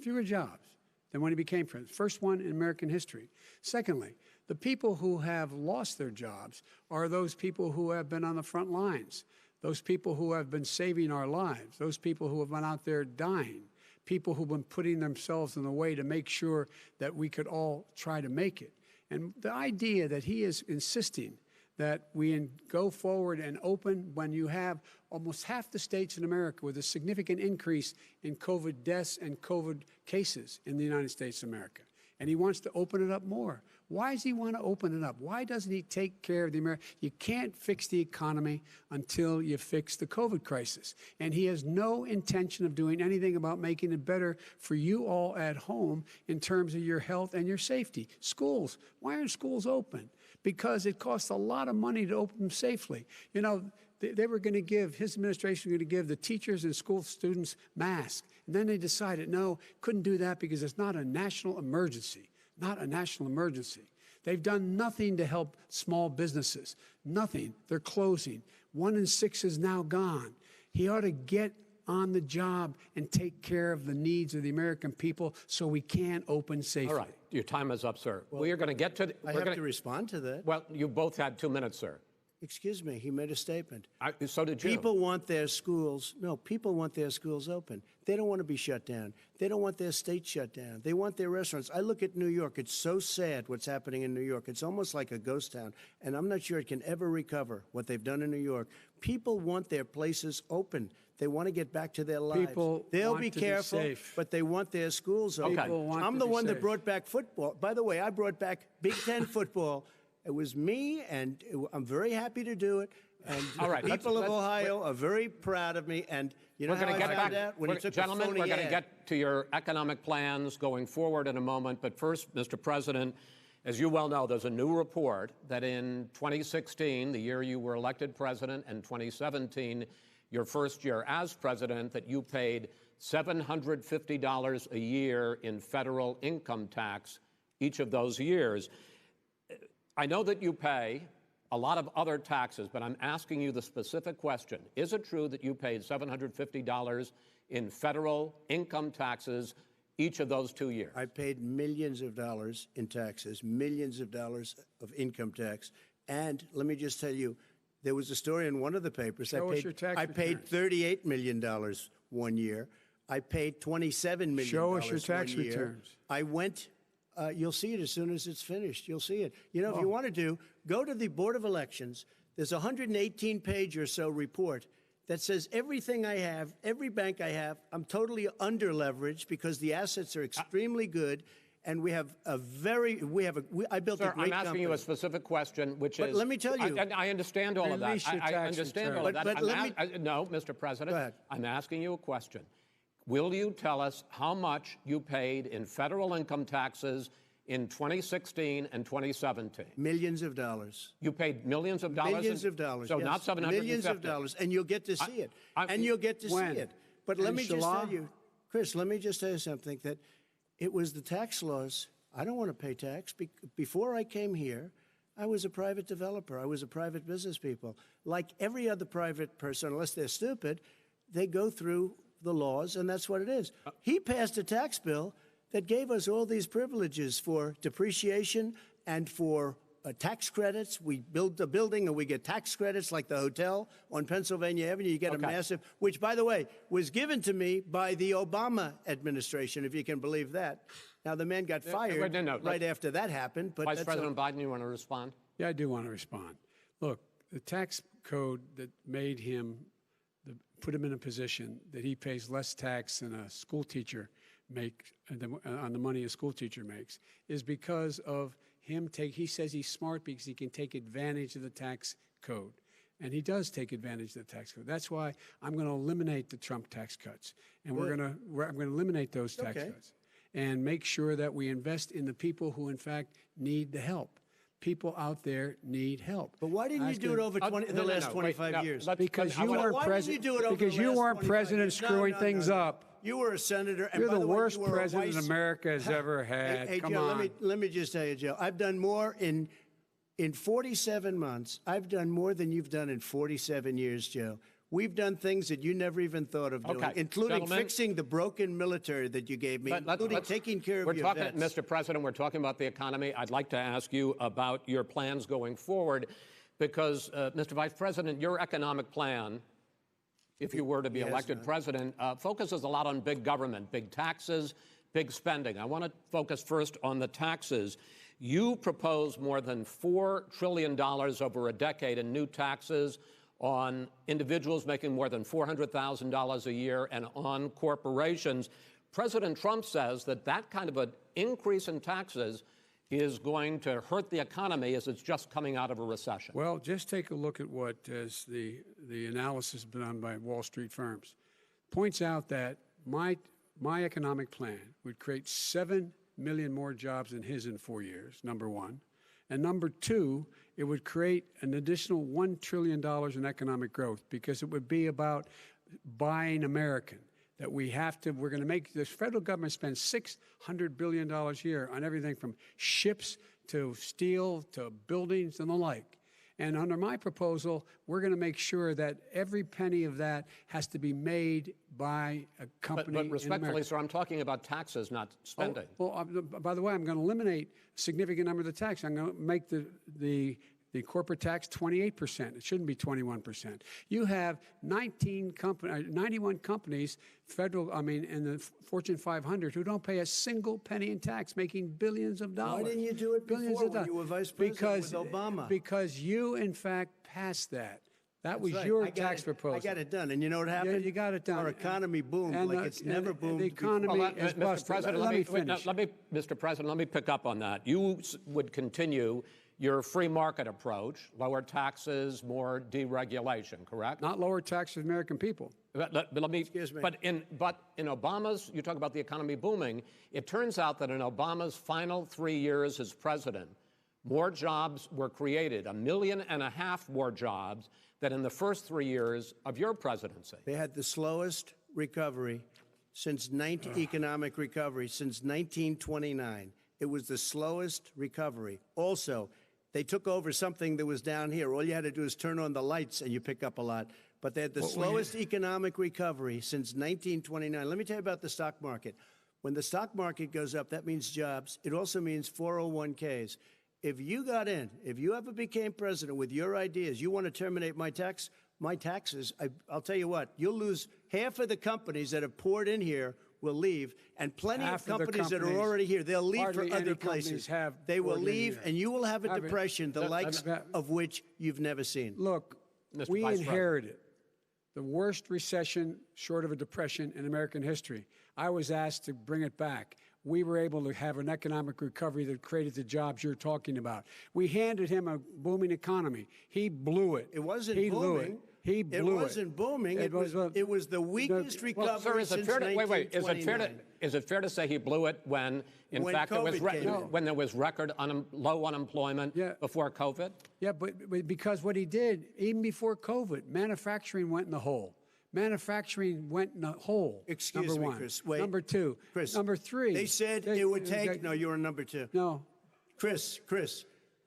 Fewer jobs than when he became president. First one in American history. Secondly, the people who have lost their jobs are those people who have been on the front lines, those people who have been saving our lives, those people who have been out there dying, people who've been putting themselves in the way to make sure that we could all try to make it. And the idea that he is insisting that we go forward and open when you have almost half the states in America with a significant increase in COVID deaths and COVID cases in the United States of America. And he wants to open it up more. Why does he want to open it up? Why doesn't he take care of the American? You can't fix the economy until you fix the COVID crisis. And he has no intention of doing anything about making it better for you all at home in terms of your health and your safety. Schools. Why aren't schools open? Because it costs a lot of money to open them safely. You know, they were going to give, his administration was going to give the teachers and school students masks. And then they decided, no, couldn't do that because it's not a national emergency. Not a national emergency. They've done nothing to help small businesses. Nothing. They're closing. 1 in 6 is now gone. He ought to get on the job and take care of the needs of the American people so we can open safely. All right. Your time is up, sir. Well, you're going to get to... I have to respond to that. Well, you both had 2 minutes, sir. Excuse me, he made a statement. So did you. People want their schools, people want their schools open. They don't want to be shut down. They don't want their state shut down. They want their restaurants. I look at New York. It's so sad what's happening in New York. It's almost like a ghost town, and I'm not sure it can ever recover what they've done in New York. People want their places open. They want to get back to their lives. They'll be careful, but they want their schools open. I'm the one that brought back football. By the way, I brought back Big Ten football. It was me, and I'm very happy to do it. And all right, people of Ohio are very proud of me. And you know how I found out? When he took gentlemen, a phony we're going to ad. get to your economic plans going forward in a moment. But first, Mr. President, as you well know, there's a new report that in 2016, the year you were elected president, and 2017, your first year as president, that you paid $750 a year in federal income tax each of those years. I know that you pay a lot of other taxes, but I'm asking you the specific question. Is it true that you paid $750 in federal income taxes each of those 2 years? I paid millions of dollars in taxes, millions of dollars of income tax. And let me just tell you, there was a story in one of the papers. I paid $38 million 1 year. I paid $27 million. Show us your tax returns. I went... you'll see it as soon as it's finished. You'll see it. You know, if you want to go to the Board of Elections. There's a 118-page or so report that says everything I have, every bank I have, I'm totally under-leveraged because the assets are extremely good, and we have a very, I built a great company. I'm asking you a specific question, which is... But let me tell you... I understand all of that. I understand all of that. But no, Mr. President. Go ahead. I'm asking you a question. Will you tell us how much you paid in federal income taxes in 2016 and 2017? Millions of dollars. You paid millions of dollars? Millions of dollars, So yes. not $750? Millions of dollars, and you'll get to see it. And you'll get to see it. But let me just tell you... Chris, let me just tell you something, that it was the tax laws. I don't want to pay tax. Before I came here, I was a private developer. I was a private business people. Like every other private person, unless they're stupid, they go through the laws, and that's what it is. He passed a tax bill that gave us all these privileges for depreciation and for tax credits. We build a building and we get tax credits, like the hotel on Pennsylvania Avenue. You get a massive, which, by the way, was given to me by the Obama administration, if you can believe that. Now, the man got fired right after that happened. But Vice President Biden, you want to respond? Yeah, I do want to respond. Look, the tax code that made him, put him in a position that he pays less tax than a school teacher on the money a school teacher makes, is because of him he says he's smart because he can take advantage of the tax code. And he does take advantage of the tax code. That's why I'm going to eliminate the Trump tax cuts. And I'm going to eliminate those tax cuts and make sure that we invest in the people who, in fact, need the help. People out there need help. But why didn't you do it over the last 25 years? Because you weren't president. Because you weren't president screwing things up. You were a senator. And You're by the way, worst president America has ever had. Hey, Come Joe, on. let me just tell you, Joe, I've done more in 47 months. I've done more than you've done in 47 years, Joe. We've done things that you never even thought of doing, including fixing the broken military that you gave me, including taking care of your vets. Mr. President, we're talking about the economy. I'd like to ask you about your plans going forward, because, Mr. Vice President, your economic plan, if you were to be elected president, focuses a lot on big government, big taxes, big spending. I want to focus first on the taxes. You propose more than $4 trillion over a decade in new taxes on individuals making more than $400,000 a year and on corporations. President Trump says that that kind of an increase in taxes is going to hurt the economy as it's just coming out of a recession. Well, just take a look at what the analysis done by Wall Street firms points out that my economic plan would create 7 million more jobs than his in 4 years, number one. And number two, it would create an additional $1 trillion in economic growth, because it would be about buying American. That we're going to make this federal government spend $600 billion a year on everything from ships to steel to buildings and the like. And under my proposal, we're going to make sure that every penny of that has to be made by a company. But respectfully, sir, I'm talking about taxes, not spending. By the way, I'm going to eliminate a significant number of the tax. I'm going to make the corporate tax 28%. It shouldn't be 21%. You have 91 companies, in the Fortune 500, who don't pay a single penny in tax, making billions of dollars. Why didn't you do it before when you were vice president with Obama? Because you, in fact, passed that. That was your tax proposal. I got it done. And you know what happened? Yeah, you got it done. Our economy boomed like it's never boomed the economy is busted. Mr. President, let me pick up on that. You would continue your free market approach, lower taxes, more deregulation, correct? Not lower taxes for the American people. Excuse me. But in Obama's, you talk about the economy booming, it turns out that in Obama's final 3 years as president, more jobs were created, 1.5 million more jobs than in the first 3 years of your presidency. They had the slowest recovery economic recovery since 1929. It was the slowest recovery. Also, they took over something that was down here. All you had to do is turn on the lights and you pick up a lot. But they had the slowest economic recovery since 1929. Let me tell you about the stock market. When the stock market goes up, that means jobs. It also means 401ks. If you got in, if you ever became president with your ideas, you want to terminate my taxes, I'll tell you what, you'll lose half of the companies that have poured in here will leave, and plenty of companies that are already here, they'll leave for other places. They will leave, and you will have a depression, the likes of which you've never seen. Look, we inherited the worst recession short of a depression in American history. I was asked to bring it back. We were able to have an economic recovery that created the jobs you're talking about. We handed him a booming economy. He blew it. It wasn't booming. Blew it. He blew it. It wasn't booming. It was the weakest recovery since 1929. Is it fair to say he blew it when fact, when there was record low unemployment before COVID? Yeah, but because what he did, even before COVID, manufacturing went in the hole. Manufacturing went in a hole. Excuse number me, one. Chris. Wait. Number two. Chris. Number three. They said it would take. No, you were number two. No. Chris.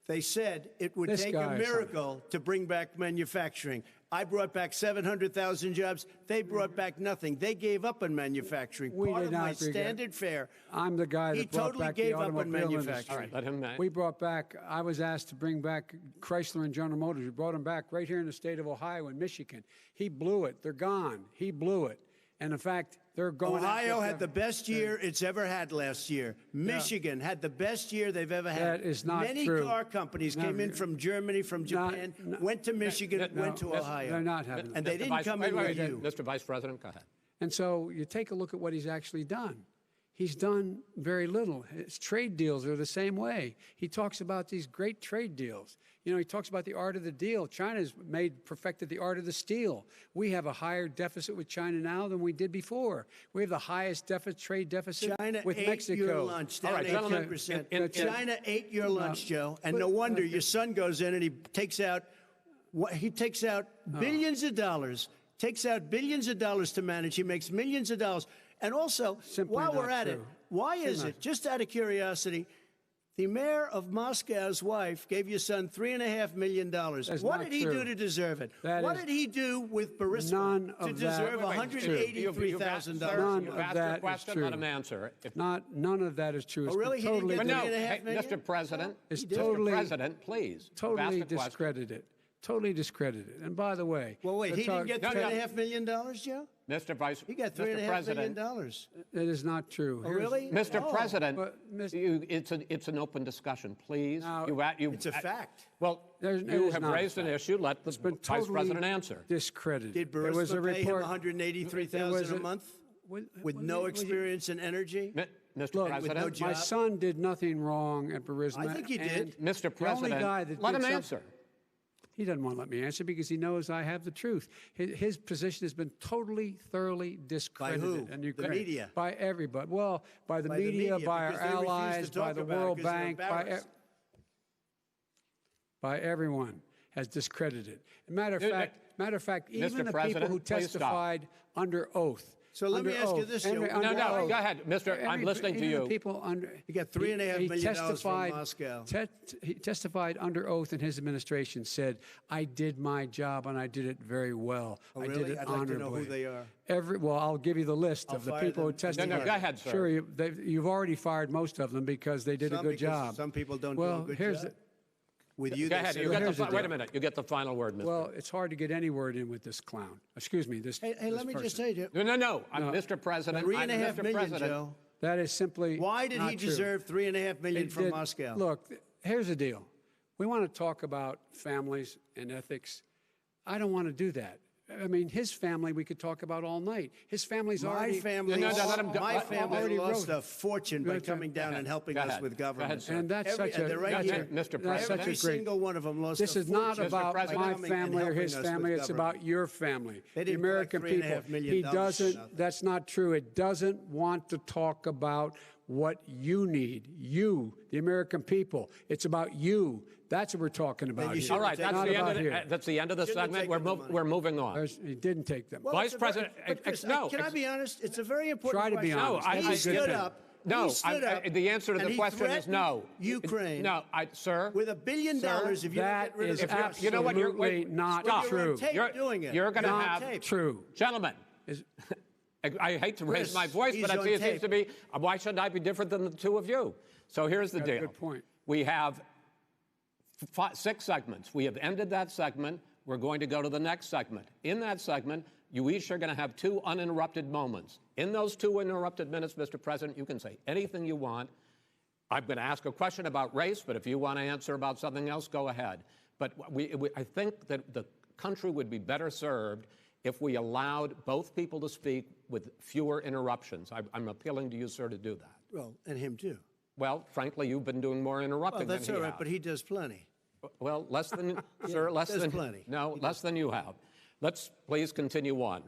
They said it would This take guy a or miracle to bring back manufacturing. I brought back 700,000 jobs. They brought back nothing. They gave up on manufacturing. We Part did of not my agree. standard fare. I'm the guy He that brought totally back gave the up on automobile manufacturing. industry. All right, let him. We brought back, I was asked to bring back Chrysler and General Motors. We brought them back right here in the state of Ohio and Michigan. He blew it. They're gone. He blew it. And in fact, they're going. Ohio had the best year it's ever had last year. Michigan had the best year they've ever had. That is not Many true. car companies came in from Germany, from Japan, went to Michigan, went to Ohio. They're not having And it. they didn't come in with you. Mr. Vice President, go ahead. And so you take a look at what he's actually done. He's done very little. His trade deals are the same way. He talks about these great trade deals. You know, he talks about the art of the deal. China's perfected the art of the steal. We have a higher deficit with China now than we did before. We have the highest trade deficit China with ate Mexico. your lunch, down All right, gentlemen, 18%. China ate your lunch, Joe. And no wonder your son goes in and he takes out billions of dollars, to manage. He makes millions of dollars. And also, Simply while we're not at it, true. why is it, just out of curiosity, the mayor of Moscow's wife gave your son $3.5 million. What did he do to deserve it? What did he do with Burisma None of to that deserve $183,000? None You've of asked that your is question, true. let him answer. None of that is true. It's Oh, really? been He didn't totally get No, $3.5 hey, million? Mr. President, It's Mr. totally- President, please. totally ask the question. discredited. Totally discredited. And by the way, Well, wait, he didn't get No, no. $3.5 million, Joe? Mr. Vice, He got Mr. $3.5 President, million. that is not true. Oh, Here's- really? Mr. Oh. President, But, Mr. it's an open discussion, please. Now, It's a fact. Well, There's- it you is have not a raised an fact. issue. Let the been Vice totally President answer. discredited. Did There was a Burisma pay him report. $183,000 a month with no experience in energy? Mr. Look, President, no job. My son did nothing wrong at Burisma. I think he and did. Mr. The only President, guy that let did him some- answer. He doesn't want to let me answer because he knows I have the truth. His position has been totally, thoroughly discredited. who? And The Ukraine. media? By everybody. Well, by the media, by our because they refuse to allies, by talk the about it World because they're Bank, embarrassed. by everyone has discredited. Matter of fact, Mr. even the people President, who please stop. testified under oath. So let me under ask you oath, this, under- Joe. under No, oath. go ahead, Mr. I'm listening to Even you. the people under. He got $3.5 million from testified- Moscow. He testified under oath, and his administration said, "I did my job and I did it very well. Oh, I really? did it I'd like to honorably." know who they are. Well, I'll give you the list I'll of the fire people who them. testified. No, go ahead, sir. Sure, you've already fired most of them because they did a Some good because job. some people don't well, do a good here's job. With you, Go they ahead. say- You get here's the wait a deal. minute. You get the final word, Mr. Well, it's hard to get any word in with this clown. Excuse me, this. Hey, this let me just person. say, No. Mr. President. $3.5 Mr. million, President, Joe. That is simply. Why did not he true. deserve $3.5 million It from did- Moscow? Look, here's the deal. We want to talk about families and ethics. I don't want to do that. I mean, his family we could talk about all night. His family's My already. family, No, let him go. my family already lost wrote- a fortune by Go ahead. coming down and helping Go us ahead. with Go ahead, government. sir. And that's Every- such a. they're right that's here. a- Mr. That's President. such Every a great. single one of them lost This a is not fortune about by President. my coming and family or helping his us family. with It's government. about your family, They the didn't American collect $3.5 people. million He for doesn't. nothing. That's not true. It doesn't want to talk about what you need. You, the American people. It's about you. That's what we're talking about. you here. should All right, Not that's the end of the Shouldn't have segment. taken the money. We're moving on. He didn't take them. Well, Vice it's a very- President, but Chris, no, can I be honest? It's a very important Try to be question. honest. No, I- He I- stood good. up. No, he stood up, the answer to and the he question is threatened no. Ukraine. No, sir. With $1 billion, if you don't That get rid of is the press. You know what? You're absolutely not stop. You're true. on tape doing it. You're going to You're on have tape. True. Gentlemen. Is- I hate to raise Chris, my voice, he's but it on seems tape. to be, why should I be different than the two of you? So here's the Got a deal. good point. We have 6 segments. We have ended that segment. We're going to go to the next segment. In that segment, you each are going to have 2 uninterrupted moments. In those 2 uninterrupted minutes, Mr. President, you can say anything you want. I'm going to ask a question about race, but if you want to answer about something else, go ahead. But I think that the country would be better served if we allowed both people to speak with fewer interruptions. I'm appealing to you, sir, to do that. Well, and him too. Well, frankly, you've been doing more interrupting Well, that's than all he right, has. but he does plenty. Well, less than, sir, less there's than. plenty. No, less than you have. Let's please continue on.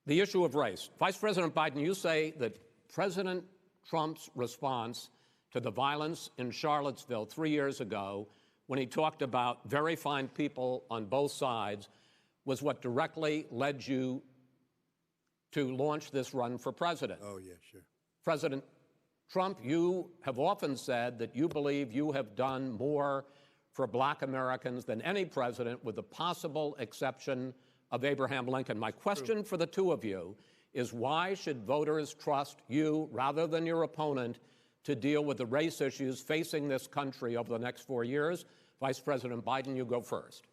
The issue of race. Vice President Biden, you say that President Trump's response to the violence in Charlottesville 3 years ago, when he talked about very fine people on both sides, was what directly led you to launch this run for president. Oh, yeah, sure. President Trump, you have often said that you believe you have done more for black Americans than any president, with the possible exception of Abraham Lincoln. My question for the two of you is, why should voters trust you rather than your opponent to deal with the race issues facing this country over the next 4 years? Vice President Biden, you go first.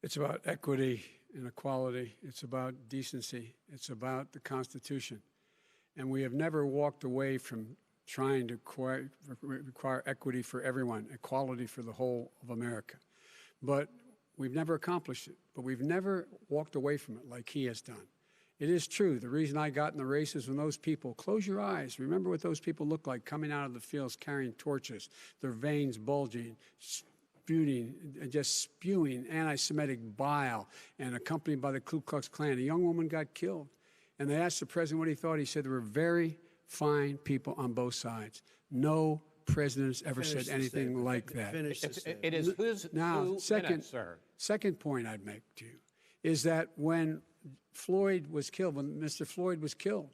It's about equity and equality. It's about decency. It's about the Constitution. And we have never walked away from trying to require equity for everyone, equality for the whole of America. But we've never accomplished it. But we've never walked away from it like he has done. It is true. The reason I got in the race is when those people, close your eyes, remember what those people looked like coming out of the fields carrying torches, their veins bulging, just spewing anti-Semitic bile, and accompanied by the Ku Klux Klan. A young woman got killed. And they asked the president what he thought. He said there were very fine people on both sides. No president has ever said anything like that. It is whose now, minutes, sir. Second point I'd make to you is that when Floyd was killed, when Mr. Floyd was killed,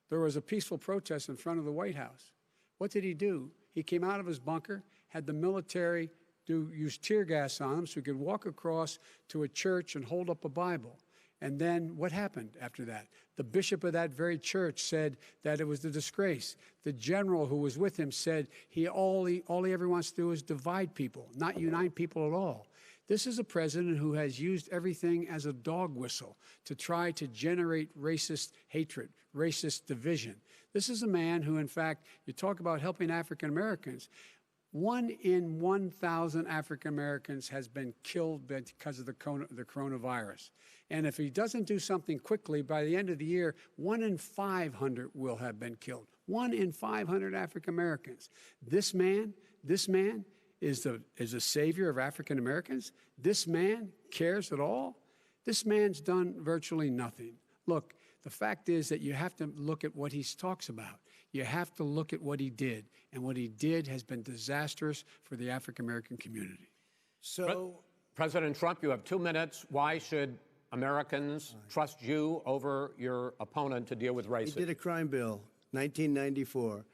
there was a peaceful protest in front of the White House. What did he do? He came out of his bunker, had the military use tear gas on him so he could walk across to a church and hold up a Bible. And then what happened after that? The bishop of that very church said that it was a disgrace. The general who was with him said all he ever wants to do is divide people, not unite people at all. This is a president who has used everything as a dog whistle to try to generate racist hatred, racist division. This is a man who, in fact, you talk about helping African Americans. 1 in 1,000 African Americans has been killed because of the coronavirus. And if he doesn't do something quickly, by the end of the year, 1 in 500 will have been killed. 1 in 500 African Americans. This man is a savior of African Americans. This man cares at all. This man's done virtually nothing. Look, the fact is that you have to look at what he talks about. You have to look at what he did. And what he did has been disastrous for the African American community. So, President Trump, you have 2 minutes. Why should Americans trust you over your opponent to deal with racism? he did a crime bill, 1994,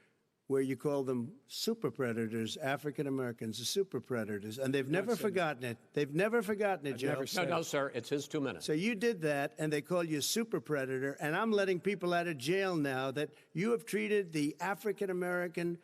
where you call them super predators, African Americans, the super predators, and they've never forgotten it. They've never forgotten it, Joe. No, sir, it's his 2 minutes. So you did that, and they call you a super predator, and I'm letting people out of jail now that you have treated the African American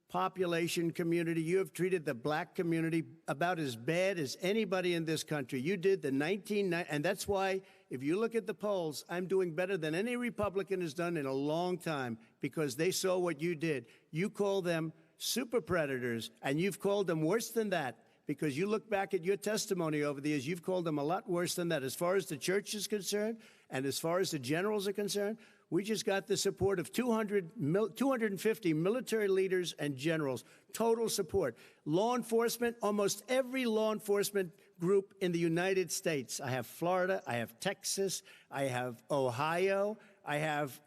population community, you have treated the black community about as bad as anybody in this country. You did the 1990, and that's why, if you look at the polls, I'm doing better than any Republican has done in a long time, because they saw what you did. You call them super predators, and you've called them worse than that, because you look back at your testimony over the years, you've called them a lot worse than that. As far as the church is concerned, and as far as the generals are concerned, we just got the support of 250 military leaders and generals, total support. Law enforcement, almost every law enforcement group in the United States. I have Florida, I have Texas, I have Ohio, I have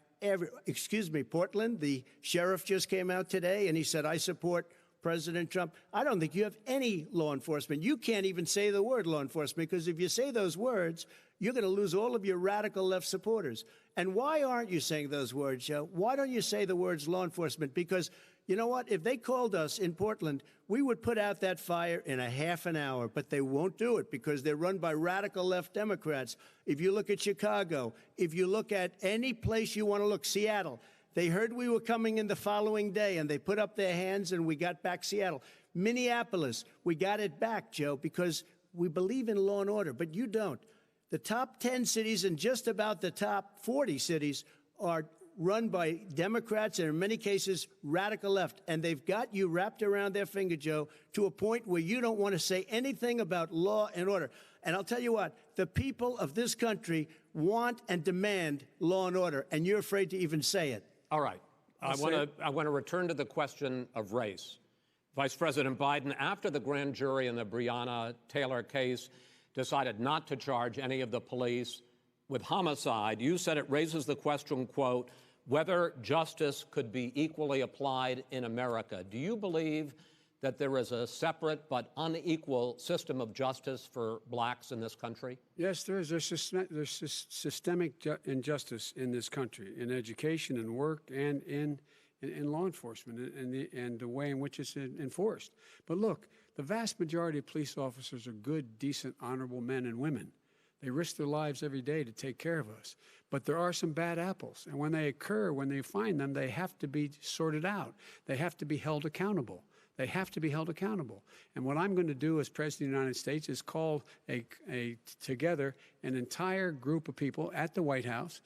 Portland. The sheriff just came out today and he said, I support President Trump. I don't think you have any law enforcement. You can't even say the word law enforcement, because if you say those words, you're going to lose all of your radical left supporters. And why aren't you saying those words, Joe? Why don't you say the words law enforcement? Because you know what? If they called us in Portland, we would put out that fire in a half an hour, but they won't do it because they're run by radical left Democrats. If you look at Chicago, if you look at any place you want to look, Seattle, they heard we were coming in the following day, and they put up their hands, and we got back Seattle. Minneapolis, we got it back, Joe, because we believe in law and order, but you don't. The top 10 cities and just about the top 40 cities are run by Democrats and, in many cases, radical left. And they've got you wrapped around their finger, Joe, to a point where you don't want to say anything about law and order. And I'll tell you what, the people of this country want and demand law and order, and you're afraid to even say it. All right. I want to return to the question of race. Vice President Biden, after the grand jury in the Breonna Taylor case decided not to charge any of the police with homicide, you said it raises the question, quote, whether justice could be equally applied in America. Do you believe that there is a separate but unequal system of justice for blacks in this country? Yes, there is. There's systemic injustice in this country, in education and work and in law enforcement and the way in which it's enforced. But look, the vast majority of police officers are good, decent, honorable men and women. They risk their lives every day to take care of us. But there are some bad apples. And when they occur, when they find them, they have to be sorted out. They have to be held accountable. They have to be held accountable. And what I'm going to do as President of the United States is call together an entire group of people at the White House,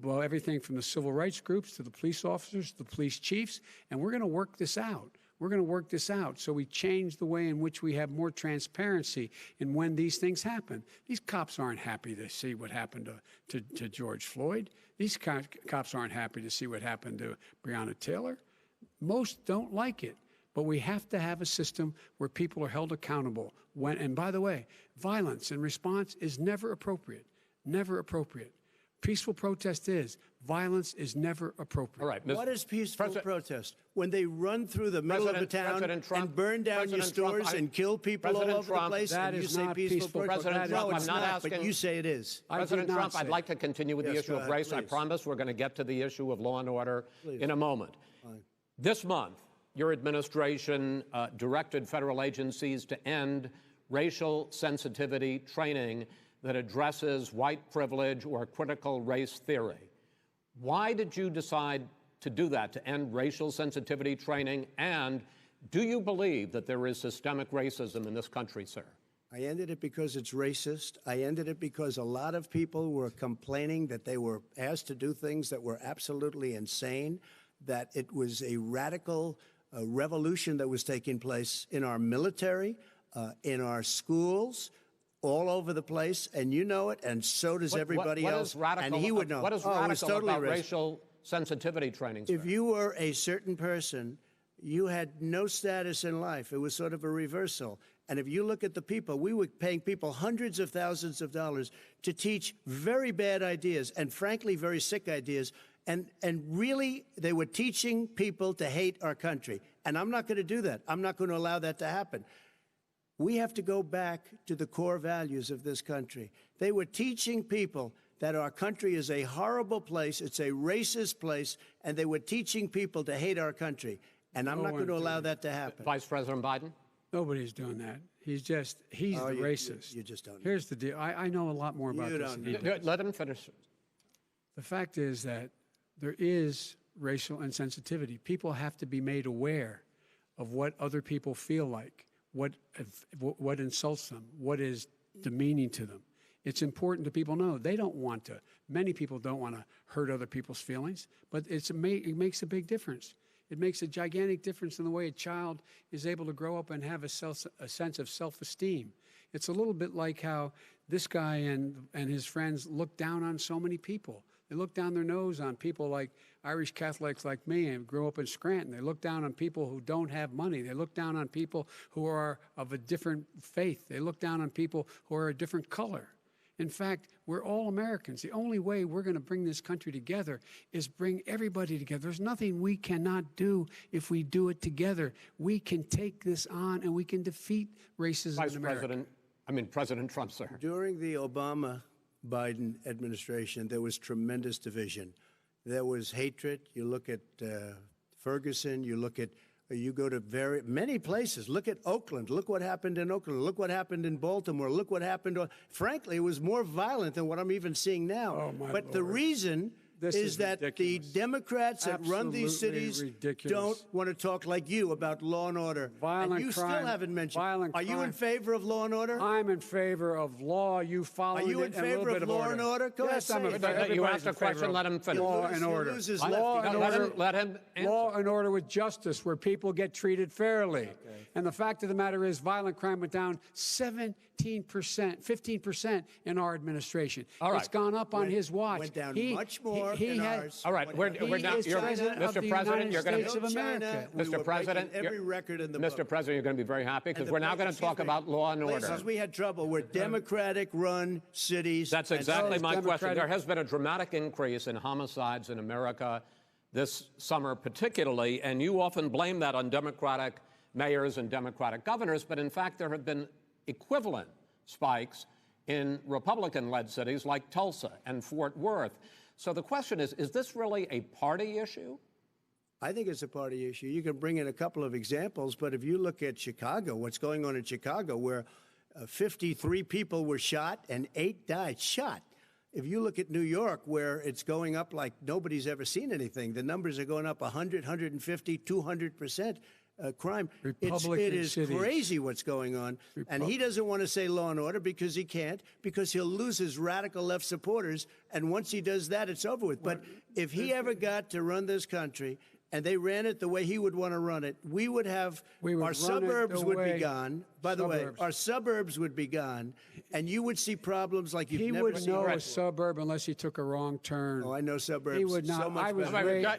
well, everything from the civil rights groups to the police officers, the police chiefs, and we're going to work this out. We're going to work this out so we change the way in which we have more transparency in when these things happen. These cops aren't happy to see what happened to George Floyd. These cops aren't happy to see what happened to Breonna Taylor. Most don't like it. But we have to have a system where people are held accountable. And by the way, violence in response is never appropriate. Never appropriate. Peaceful protest is. Violence is never appropriate. All right. What is peaceful protest? When they run through the middle of a town and burn down your stores and kill people all over the place, and you say peaceful protest? President Trump, no, it's I'm not not, asking. but you say it is. President Trump, I'd like to continue with the issue of race. I promise we're going to get to the issue of law and order in a moment. Fine. This month, your administration directed federal agencies to end racial sensitivity training that addresses white privilege or critical race theory. Why did you decide to do that, to end racial sensitivity training? And do you believe that there is systemic racism in this country, sir? I ended it because it's racist. I ended it because a lot of people were complaining that they were asked to do things that were absolutely insane, that it was a radical revolution that was taking place in our military, in our schools, all over the place, and you know it, and so does everybody else. And he would know. What is radical about racial sensitivity training, sir? If you were a certain person, you had no status in life. It was sort of a reversal. And if you look at the people, we were paying people hundreds of thousands of dollars to teach very bad ideas and, frankly, very sick ideas. And really, they were teaching people to hate our country. And I'm not going to do that. I'm not going to allow that to happen. We have to go back to the core values of this country. They were teaching people that our country is a horrible place, it's a racist place, and they were teaching people to hate our country. And I'm not going to allow that to happen. Vice President Biden? Nobody's doing that. He's the racist. You just don't know. Here's the deal. I know a lot more about this than he does. Let him finish. The fact is that there is racial insensitivity. People have to be made aware of what other people feel like, what insults them, what is demeaning to them. It's important to people know. They don't want to. Many people don't want to hurt other people's feelings, but it makes a big difference. It makes a gigantic difference in the way a child is able to grow up and have a sense of self-esteem. It's a little bit like how this guy and his friends look down on so many people. They look down their nose on people like Irish Catholics like me and grew up in Scranton. They look down on people who don't have money. They look down on people who are of a different faith. They look down on people who are a different color. In fact, we're all Americans. The only way we're going to bring this country together is bring everybody together. There's nothing we cannot do if we do it together. We can take this on and we can defeat racism in America. President Trump, sir. During the Obama-Biden administration, there was tremendous division. There was hatred. You look at Ferguson, you go to many places. Look at Oakland. Look what happened in Oakland. Look what happened in Baltimore. Look what happened. Frankly, it was more violent than what I'm even seeing now. Oh, my But Lord. the reason is that ridiculous. the Democrats that run these cities don't want to talk like you about law and order. Violent and you crime, still haven't mentioned. violent Are you in crime. favor of law and order? I'm in favor of law. You follow it. Are you in favor of law and order? Go yes, ahead, I'm say in it. favor. You Everybody's asked a in favor question, of let him finish. Law and order. Lose his Law lefty. and order. Let him answer. Law and order with justice, where people get treated fairly. Okay. And the fact of the matter is, violent crime went down 15% in our administration. All right. It's gone up on his watch. Went down much more in ours. All right, we're now. Mr. President, you're going to. Mr. President, every record in the Mr. book. President, you're going to be very happy because we're now going to talk about law and order. Places we had trouble were Democratic-run cities. That's exactly my question. There has been a dramatic increase in homicides in America this summer particularly, and you often blame that on Democratic mayors and Democratic governors, but in fact there have been equivalent spikes in Republican-led cities like Tulsa and Fort Worth. So the question is this really a party issue? I think it's a party issue. You can bring in a couple of examples, but if you look at Chicago, what's going on in Chicago, where 53 people were shot and 8 died, shot. If you look at New York, where it's going up like nobody's ever seen anything, the numbers are going up 100, 150, 200%. Crime. It is crazy what's going on. And he doesn't want to say law and order because he can't, because he'll lose his radical left supporters. And once he does that, it's over with. But if he ever got to run this country and they ran it the way he would want to run it, we would have our suburbs would be gone. By the way, our suburbs would be gone, and you would see problems like you've never seen. He would know a suburb unless he took a wrong turn. Oh, I know suburbs. He would not. So much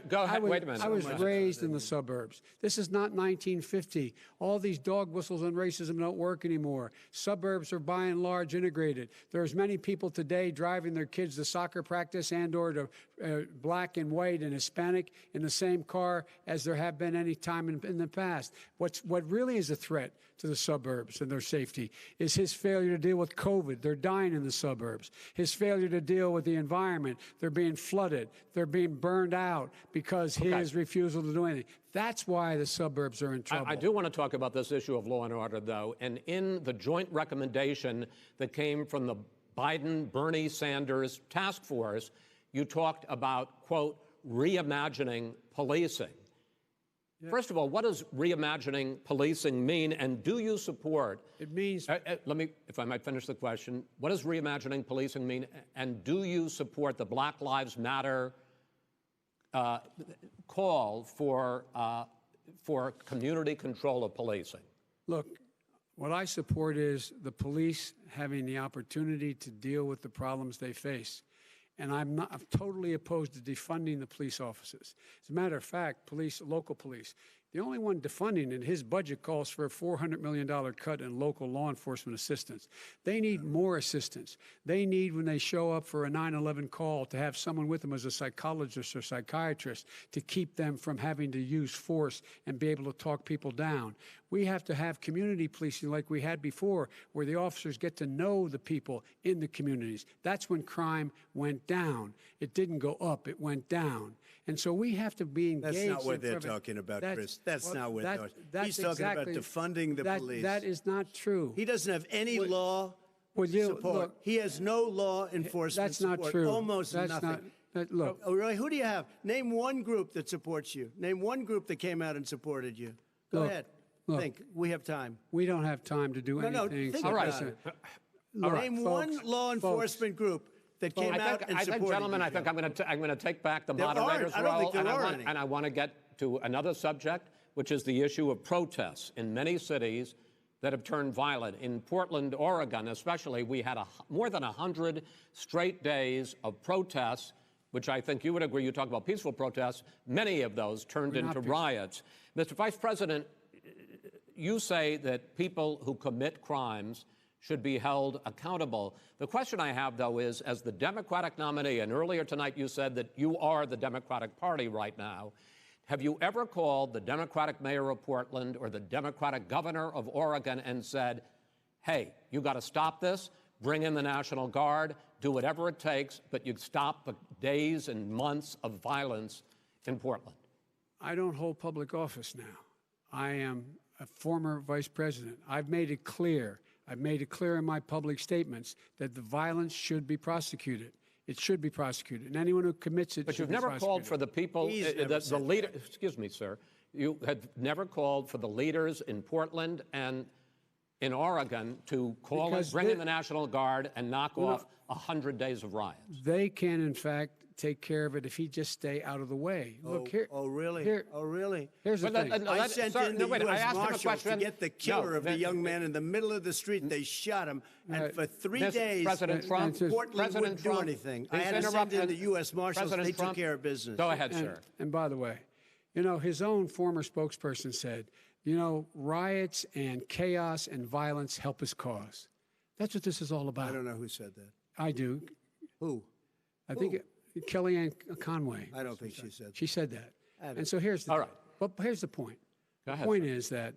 Go ahead. Wait a minute. I was raised in the suburbs. This is not 1950. All these dog whistles and racism don't work anymore. Suburbs are by and large integrated. There's many people today driving their kids to soccer practice and/or to black and white and Hispanic in the same car as there have been any time in the past. What really is a threat to the suburbs and their safety is his failure to deal with COVID. They're dying in the suburbs. His failure to deal with the environment. They're being flooded. They're being burned out because his refusal to do anything. That's why the suburbs are in trouble. I do want to talk about this issue of law and order, though. And in the joint recommendation that came from the Biden-Bernie Sanders task force, you talked about, quote, reimagining policing. Yeah. First of all, what does reimagining policing mean, and do you support? It means. Let me, if I might finish the question. What does reimagining policing mean, and do you support the Black Lives Matter call for community control of policing? Look, what I support is the police having the opportunity to deal with the problems they face. And I'm totally opposed to defunding the police officers. As a matter of fact, local police, the only one defunding it, his budget calls for a $400 million cut in local law enforcement assistance. They need more assistance. They need, when they show up for a 9/11 call, to have someone with them as a psychologist or psychiatrist to keep them from having to use force and be able to talk people down. We have to have community policing like we had before, where the officers get to know the people in the communities. That's when crime went down. It didn't go up, it went down. And so we have to be engaged. That's not what they're talking about, Chris. That's not what they're talking about. He's talking about defunding the police. That is not true. He doesn't have any law support. Look, he has no law enforcement support. That's not true. Almost nothing. Look. Oh, really? Who do you have? Name one group that supports you. Name one group that came out and supported you. Go ahead. Look, think. We have time. We don't have time to do anything. Think all right. Name one law enforcement group that came out and supported you. Gentlemen, I think I'm going to take back the moderator's role. I don't think there are any. And I want to get to another subject, which is the issue of protests in many cities that have turned violent. In Portland, Oregon, especially, we had more than 100 straight days of protests, which I think you would agree. You talk about peaceful protests. Many of those turned into riots. Mr. Vice President, you say that people who commit crimes should be held accountable. The question I have, though, is, as the Democratic nominee, and earlier tonight you said that you are the Democratic Party right now, have you ever called the Democratic mayor of Portland or the Democratic governor of Oregon and said, hey, you got to stop this, bring in the National Guard, do whatever it takes, but you stop the days and months of violence in Portland? I don't hold public office now. I am a former vice president. I've made it clear in my public statements that the violence should be prosecuted. It should be prosecuted, and anyone who commits it but should you've never called for the people, the leader. Excuse me, sir. You have never called for the leaders in Portland and in Oregon to bring in the National Guard and knock off 100 days of riots. They can, in fact, take care of it if he just stay out of the way. Look here. Oh, really? Really? Here's the thing. I sent in the U.S. Marshals to get the killer of the young man in the middle of the street. They shot him, and for 3 days, President Trump Portland wouldn't do anything. I had to send in the U.S. Marshals. They took care of business. Go ahead, sir. And by the way, his own former spokesperson said, riots and chaos and violence help his cause. That's what this is all about. I don't know who said that. I do. Who? I think Kellyanne Conway. I don't think she said that. She said that. And so here's the point. Go ahead, the point is that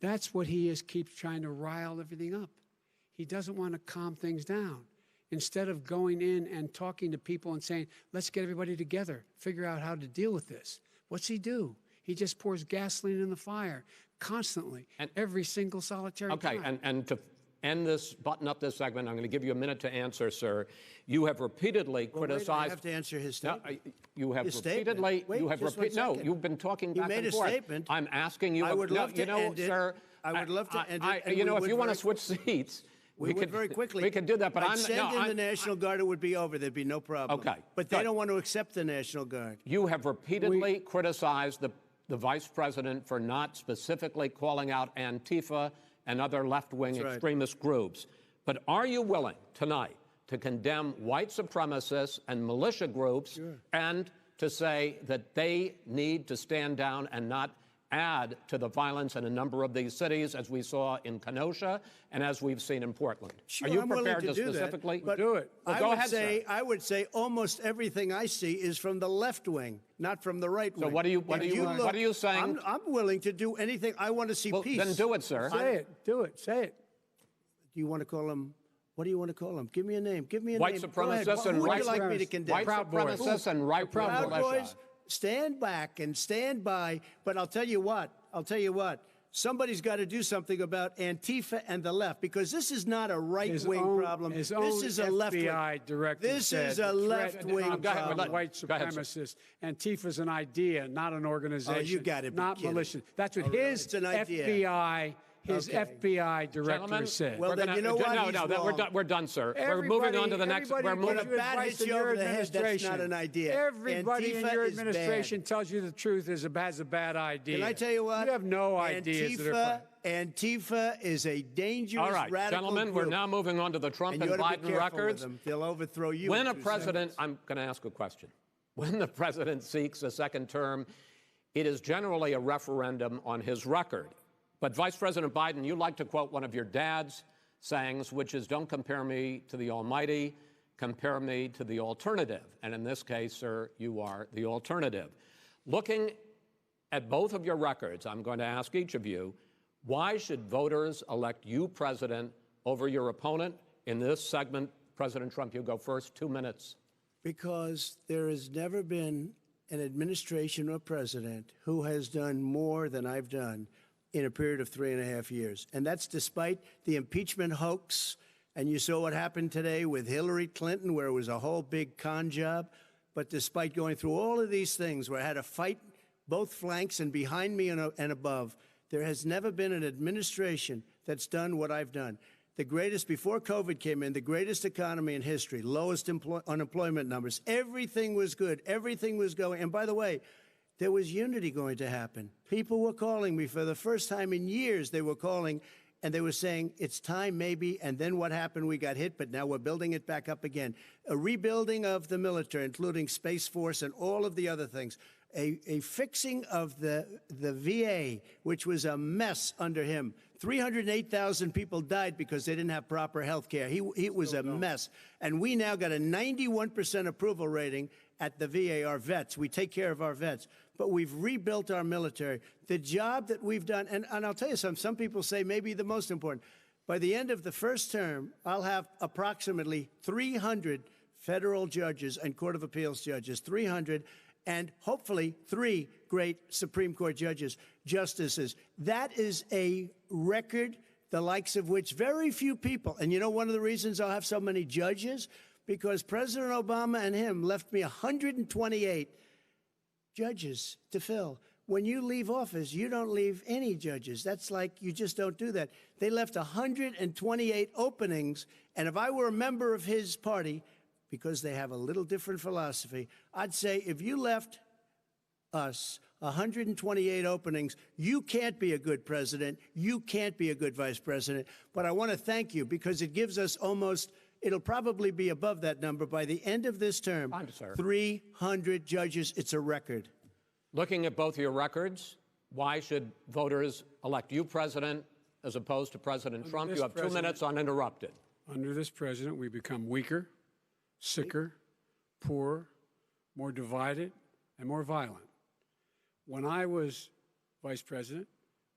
That's what he is, keeps trying to rile everything up. He doesn't want to calm things down. Instead of going in and talking to people and saying, let's get everybody together, figure out how to deal with this. What's he do? He just pours gasoline in the fire constantly, and every single solitary time. And to end this, button up this segment, I'm going to give you a minute to answer, sir. You have repeatedly criticized. I have to answer his statement. No, you have His repeatedly. statement. Wait, you have just 1 No, second. you've been talking back made and a forth. statement. I'm asking you. I would love to end it. Sir. I would love to end it. and You know, we if would you want to very- switch seats, we would very quickly. We could do that, but I'd I'm send in the National Guard. It would be over. There'd be no problem. Okay, but they good. don't want to accept the National Guard. You have repeatedly criticized the vice president for not specifically calling out Antifa and other left-wing That's right. extremist groups. But are you willing tonight to condemn white supremacists and militia groups and to say that they need to stand down and not add to the violence in a number of these cities, as we saw in Kenosha and as we've seen in Portland? Sure, Are you I'm willing prepared to do that, specifically but do it? Well, I go would ahead, say, sir. I would say almost everything I see is from the left wing, not from the right wing. So what are you saying? I'm willing to do anything. I want to see Well, peace. then do it, sir. Say it. Do it. Say it. Do you want to call him? What do you want to call him? Give me a name. Give me a White name. Go ahead. supremacists and Who would white you like me to condemn? White Proud Boys. supremacists and right-wing Proud militia. Boys, stand back and stand by. But I'll tell you what. Somebody's got to do something about Antifa and the left, because this is not a right-wing problem. His This own is a left-wing. FBI director This said is a the threat left-wing of problem. white Go ahead, sir. supremacists. Antifa's an idea, not an organization. Oh, you gotta be not kidding. militia. That's what Oh, really? his It's an idea. FBI director Gentlemen, said. Well, then you know what? He's wrong. we're done, sir. We're moving on to the next. We're Everybody moving. gives you When a bat advice hits in you your over the head, that's not administration. an idea. Everybody in Antifa your is administration tells you the truth has a bad idea. Can I tell you what? You have no ideas that are Antifa is a dangerous, All right, radical gentlemen, group. we're now moving on to the Trump And and you ought to be Biden careful with records. them. They'll overthrow you. When in a 2 president, seconds. I'm going to ask a question. When the president seeks a second term, it is generally a referendum on his record. But Vice President Biden, you like to quote one of your dad's sayings, which is, don't compare me to the almighty, compare me to the alternative. And in this case, sir, you are the alternative. Looking at both of your records, I'm going to ask each of you, why should voters elect you president over your opponent? In this segment, President Trump, you go first, 2 minutes. Because there has never been an administration or president who has done more than I've done in a period of 3.5 years. And that's despite the impeachment hoax. And you saw what happened today with Hillary Clinton, where it was a whole big con job. But despite going through all of these things, where I had to fight both flanks and behind me and above, there has never been an administration that's done what I've done. The greatest, before COVID came in, the greatest economy in history, lowest unemployment numbers. Everything was good. Everything was going. And by the way, there was unity going to happen. People were calling me for the first time in years. They were calling and they were saying, it's time maybe. And then what happened? We got hit, but now we're building it back up again. A rebuilding of the military, including Space Force and all of the other things. A fixing of the VA, which was a mess under him. 308,000 people died because they didn't have proper health care. It was a mess. And we now got a 91% approval rating at the VA, our vets. We take care of our vets. But we've rebuilt our military. The job that we've done, and I'll tell you something, some people say maybe the most important. By the end of the first term, I'll have approximately 300 federal judges and Court of Appeals judges, 300, and hopefully 3 great Supreme Court justices. That is a record, the likes of which very few people, and you know one of the reasons I'll have so many judges? Because President Obama and him left me 128 judges to fill. When you leave office, you don't leave any judges. That's like, you just don't do that. They left 128 openings, and if I were a member of his party, because they have a little different philosophy, I'd say if you left us 128 openings, you can't be a good president, you can't be a good vice president. But I want to thank you because it gives us almost, it'll probably be above that number by the end of this term. 300 judges, it's a record. Looking at both your records, why should voters elect you president as opposed to President Trump? You have 2 minutes uninterrupted. Under this president, we become weaker, sicker, poorer, more divided, and more violent. When I was vice president,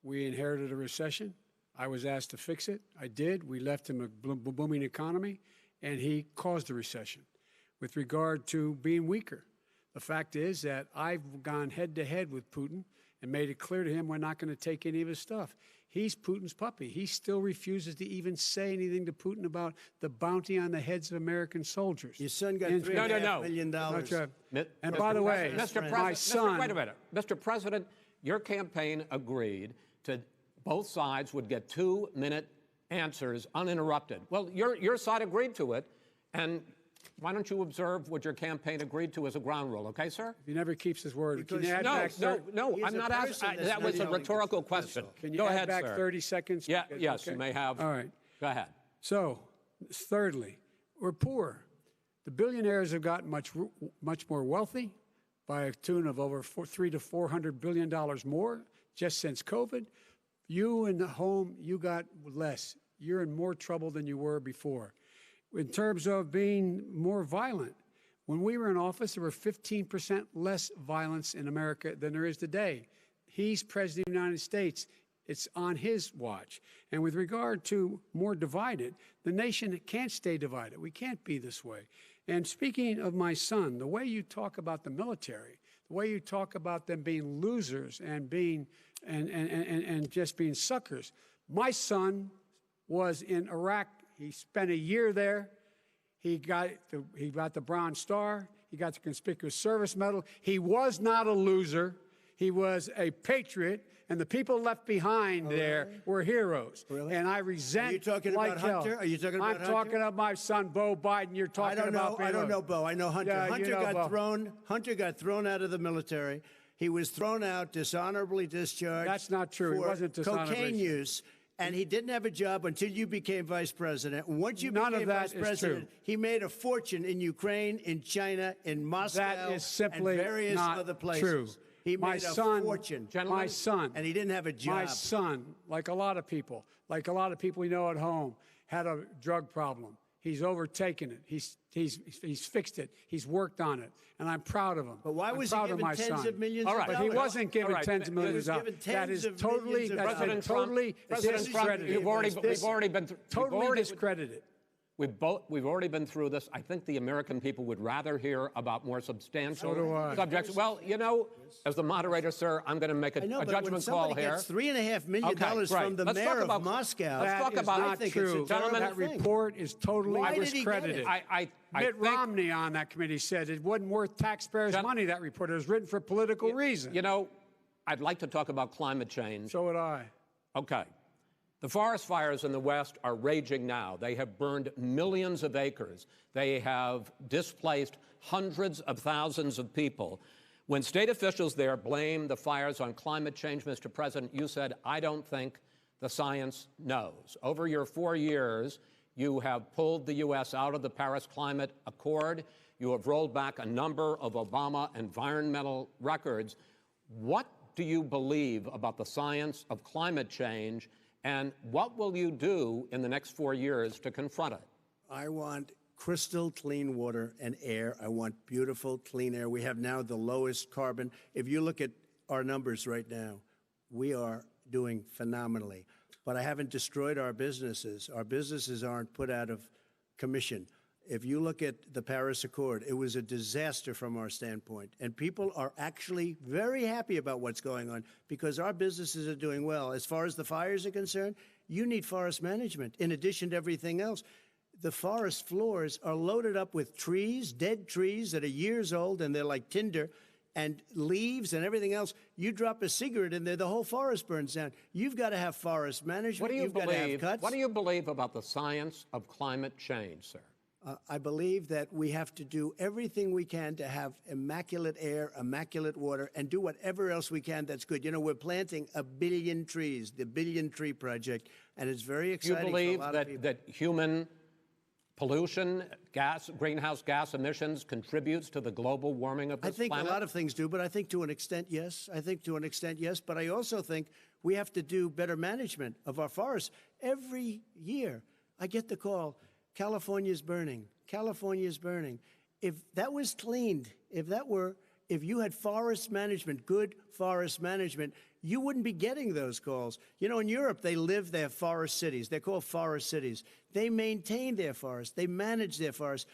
We inherited a recession. I was asked to fix it. I did. We left him a booming economy, and he caused a recession. With regard to being weaker, the fact is that I've gone head-to-head with Putin and made it clear to him we're not going to take any of his stuff. He's Putin's puppy. He still refuses to even say anything to Putin about the bounty on the heads of American soldiers. Your son got $3.5 million. And by the way, my son... Wait a minute. Mr. President, your campaign agreed to both sides would get 2-minute answers uninterrupted. Well, your side agreed to it, and why don't you observe what your campaign agreed to as a ground rule, okay, sir? He never keeps his word. Because Can you add back no, I'm not asking. That was a rhetorical question. Can you Go add ahead, back sir. 30 seconds? Yeah, yes, Okay. you may have. All right. Go ahead. So, thirdly, we're poor. The billionaires have gotten much more wealthy by a tune of over $300 to $400 billion more just since COVID. You in the home, you got less. You're in more trouble than you were before. In terms of being more violent, when we were in office, there were 15% less violence in America than there is today. He's president of the United States. It's on his watch. And with regard to more divided, the nation can't stay divided. We can't be this way. And speaking of my son, the way you talk about the military, the way you talk about them being losers and being and just being suckers. My son was in Iraq. He spent a year there. He got the Bronze Star. He got the Conspicuous Service Medal. He was not a loser. He was a patriot, and the people left behind there were heroes. Really? And I resent. Are you talking like about hell. Hunter? Are you talking about Hunter? I'm talking about my son, Beau Biden. You're talking about. I don't know Beau. I know Hunter. Yeah, Hunter got thrown out of the military. He was thrown out, dishonorably discharged. That's not true. He wasn't dishonorably. Cocaine use. And he didn't have a job until you became vice president. Once you became vice president, he made a fortune in Ukraine, in China, in Moscow, that is simply and various not other places. True. He made a fortune. My son, and he didn't have a job. My son, like a lot of people we know at home, had a drug problem. He's overtaken it. He's fixed it. He's worked on it, and I'm proud of him. But why was he given tens of millions of dollars? But he wasn't given tens of millions of dollars. That is totally discredited. We've already been totally discredited. We've already been through this. I think the American people would rather hear about more substantial subjects. Well, you know, as the moderator, sir, I'm going to make a judgment call here. Gets $3.5 million from the mayor of Moscow. Let's talk about not true. Gentlemen, that report is totally discredited. Mitt Romney on that committee said it wasn't worth taxpayers' money, that report. It was written for political reasons. You know, I'd like to talk about climate change. So would I. Okay. The forest fires in the West are raging now. They have burned millions of acres. They have displaced hundreds of thousands of people. When state officials there blame the fires on climate change, Mr. President, you said, I don't think the science knows. Over your 4 years, you have pulled the U.S. out of the Paris Climate Accord. You have rolled back a number of Obama environmental records. What do you believe about the science of climate change? And what will you do in the next 4 years to confront it? I want crystal clean water and air. I want beautiful, clean air. We have now the lowest carbon. If you look at our numbers right now, we are doing phenomenally. But I haven't destroyed our businesses. Our businesses aren't put out of commission. If you look at the Paris Accord, it was a disaster from our standpoint. And people are actually very happy about what's going on because our businesses are doing well. As far as the fires are concerned, you need forest management in addition to everything else. The forest floors are loaded up with trees, dead trees that are years old, and they're like tinder, and leaves and everything else. You drop a cigarette in there, the whole forest burns down. You've got to have forest management. What do you believe? Cuts. What do you believe about the science of climate change, sir? I believe that we have to do everything we can to have immaculate air, immaculate water, and do whatever else we can that's good. You know, we're planting 1 billion trees, the Billion Tree Project, and it's very exciting. You believe for a lot of people. that human pollution, greenhouse gas emissions contributes to the global warming of this planet? I think a lot of things do, but I think to an extent, yes. But I also think we have to do better management of our forests. Every year, I get the call, California's burning. California's burning. If that was cleaned, if that were if you had forest management, good forest management, you wouldn't be getting those calls. You know, in Europe, they live their forest cities. They're called forest cities. They maintain their forests. They manage their forests.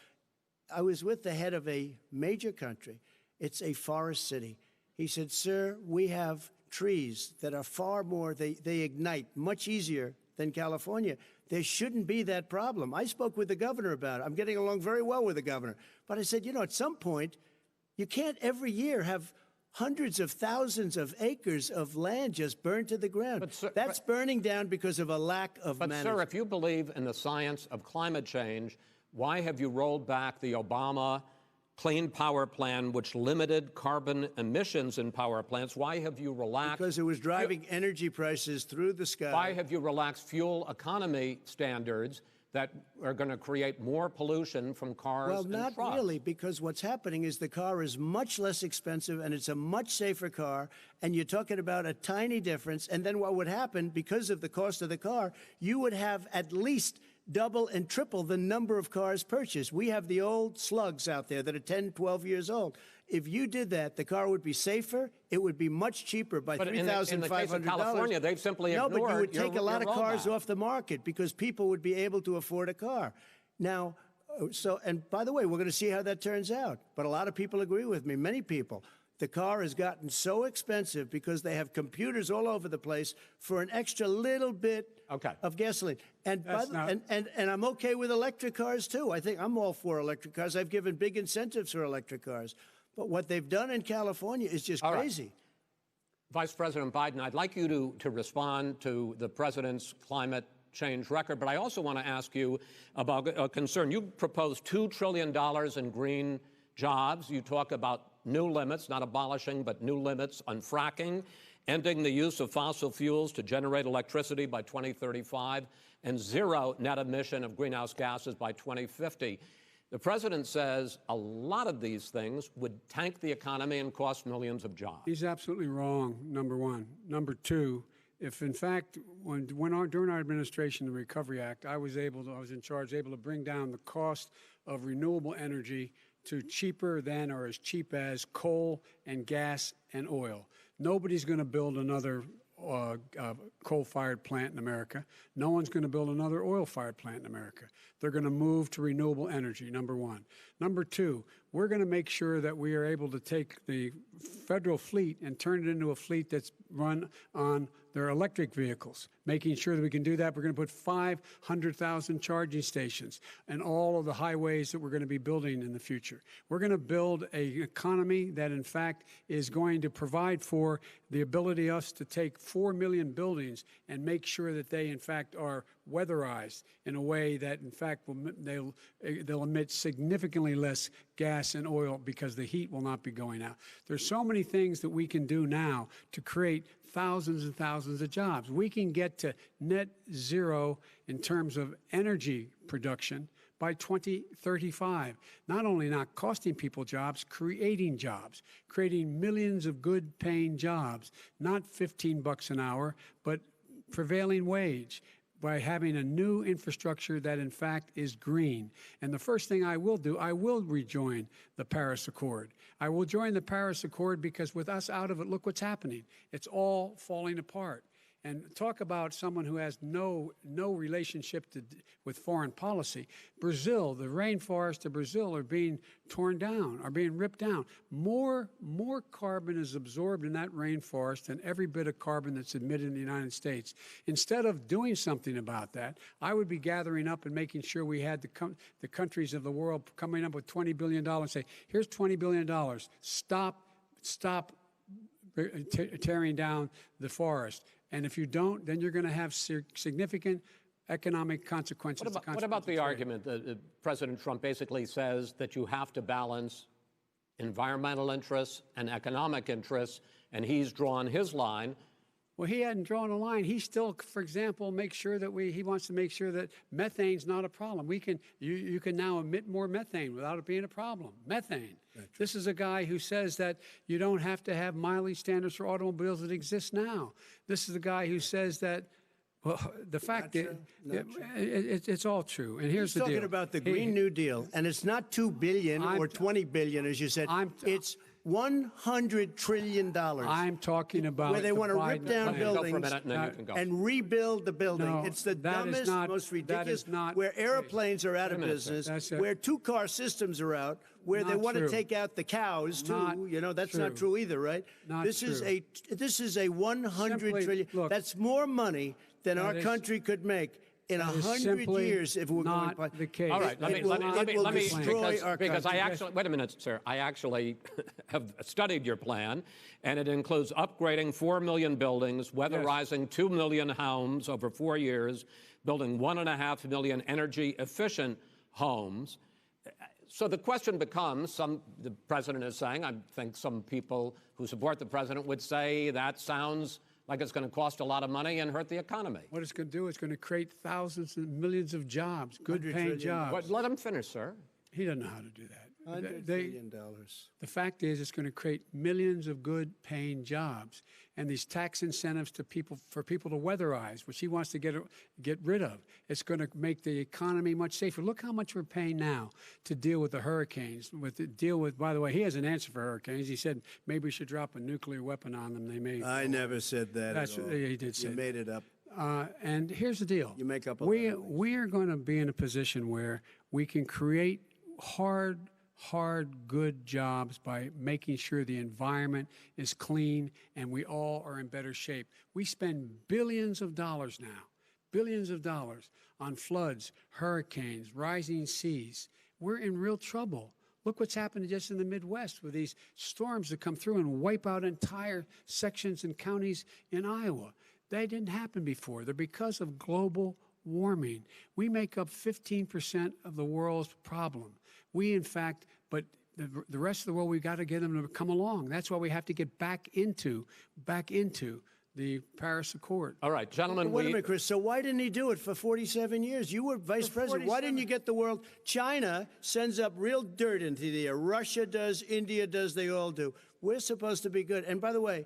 I was with the head of a major country. It's a forest city. He said, sir, we have trees that are far more, they ignite much easier than California. There shouldn't be that problem. I spoke with the governor about it. I'm getting along very well with the governor. But I said, you know, at some point, you can't every year have hundreds of thousands of acres of land just burned to the ground. But, sir, that's burning down because of a lack of management. But, sir, if you believe in the science of climate change, why have you rolled back the Obama Clean Power Plan, which limited carbon emissions in power plants? Why have you relaxed? Because it was driving energy prices through the sky. Why have you relaxed fuel economy standards that are going to create more pollution from cars and trucks? Well, not really, because what's happening is the car is much less expensive and it's a much safer car, and you're talking about a tiny difference. And then what would happen, because of the cost of the car, you would have at least double and triple the number of cars purchased. We have the old slugs out there that are 10, 12 years old. If you did that, the car would be safer. It would be much cheaper by $3,500. In the case of California, they've simply ignored No, but you would take your a lot of cars rollback. off the market because people would be able to afford a car. Now, and by the way, we're going to see how that turns out. But a lot of people agree with me, many people. The car has gotten so expensive because they have computers all over the place for an extra little bit of gasoline. And I'm okay with electric cars, too. I think I'm all for electric cars. I've given big incentives for electric cars. But what they've done in California is just crazy. Right. Vice President Biden, I'd like you to respond to the president's climate change record, but I also want to ask you about a concern. You proposed $2 trillion in green jobs. You talk about new limits, not abolishing, but new limits on fracking, ending the use of fossil fuels to generate electricity by 2035, and zero net emission of greenhouse gases by 2050. The president says a lot of these things would tank the economy and cost millions of jobs. He's absolutely wrong, number one. Number two, if in fact, during our administration, the Recovery Act, I was in charge, able to bring down the cost of renewable energy to cheaper than or as cheap as coal and gas and oil. Nobody's going to build another coal-fired plant in America. No one's going to build another oil-fired plant in America. They're going to move to renewable energy, number one. Number two, we're going to make sure that we are able to take the federal fleet and turn it into a fleet that's run on their electric vehicles. Making sure that we can do that, we're going to put 500,000 charging stations in all of the highways that we're going to be building in the future. We're going to build an economy that, in fact, is going to provide for the ability of us to take 4 million buildings and make sure that they, in fact, are weatherized in a way that, in fact, they'll emit significantly less gas and oil because the heat will not be going out. There's so many things that we can do now to create thousands and thousands of jobs. We can get to net zero in terms of energy production by 2035. Not only not costing people jobs, creating millions of good paying jobs, not $15 an hour, but prevailing wage, by having a new infrastructure that, in fact, is green. And the first thing I will do, I will rejoin the Paris Accord. I will join the Paris Accord because with us out of it, look what's happening. It's all falling apart. And talk about someone who has no relationship with foreign policy. Brazil, the rainforests of Brazil are being torn down, are being ripped down. More carbon is absorbed in that rainforest than every bit of carbon that's emitted in the United States. Instead of doing something about that, I would be gathering up and making sure we had the countries of the world coming up with $20 billion and say, here's $20 billion. Stop tearing down the forest. And if you don't, then you're going to have significant economic consequences. What about the argument that President Trump basically says that you have to balance environmental interests and economic interests, and he's drawn his line? Well, he hadn't drawn a line. He still, for example, he wants to make sure that methane's not a problem. You can now emit more methane without it being a problem. Methane. This is a guy who says that you don't have to have mileage standards for automobiles that exist now. This is a guy who says that, well, the fact that it's all true. And here's the deal. He's talking about the Green New Deal, and it's not $2 billion or $20 billion, as you said. It's $100 trillion. I'm talking about where they want to rip Biden down plan. Go for a buildings minute, and then you can go. and rebuild the building. No, It's the that is dumbest, not- most that ridiculous. is not where the airplanes are out of minute, sir. business, That's it. where two-car systems are out, where they Not want true. to take out the cows too. Not That's true. not true either, right? Not this is true. this is a 100 Simply, trillion. look, That's more money than our is- country could make in that is 100 simply years if we're not going. the case. All right, let me destroy our because I country. actually wait a minute, sir. I actually have studied your plan, and it includes upgrading 4 million buildings, weatherizing 2 million homes over 4 years, building 1.5 million energy-efficient homes. So the question becomes: the president is saying, I think some people who support the president would say that sounds like it's going to cost a lot of money and hurt the economy. What it's going to do is going to create thousands and millions of jobs, good-paying trillion. jobs. But let him finish, sir. He doesn't know how to do that. $100 They- trillion. The fact is, it's going to create millions of good-paying jobs, and these tax incentives to people for people to weatherize, which he wants to get rid of. It's going to make the economy much safer. Look how much we're paying now to deal with the hurricanes. By the way, he has an answer for hurricanes. He said maybe we should drop a nuclear weapon on them. They may. I never said that That's at all. he did say. You made it up. And here's the deal. You make up a we lot of things. we are going to be in a position where we can create hard, good jobs by making sure the environment is clean and we all are in better shape. We spend billions of dollars on floods, hurricanes, rising seas. We're in real trouble. Look what's happened just in the Midwest with these storms that come through and wipe out entire sections and counties in Iowa. They didn't happen before. They're because of global warming. We make up 15% of the world's problem. We, in fact, but the rest of the world, we've got to get them to come along. That's why we have to get back into the Paris Accord. All right, gentlemen. Wait a minute, Chris. So why didn't he do it for 47 years? You were vice president. Why didn't you get the world? China sends up real dirt into the air. Russia does. India does. They all do. We're supposed to be good. And by the way,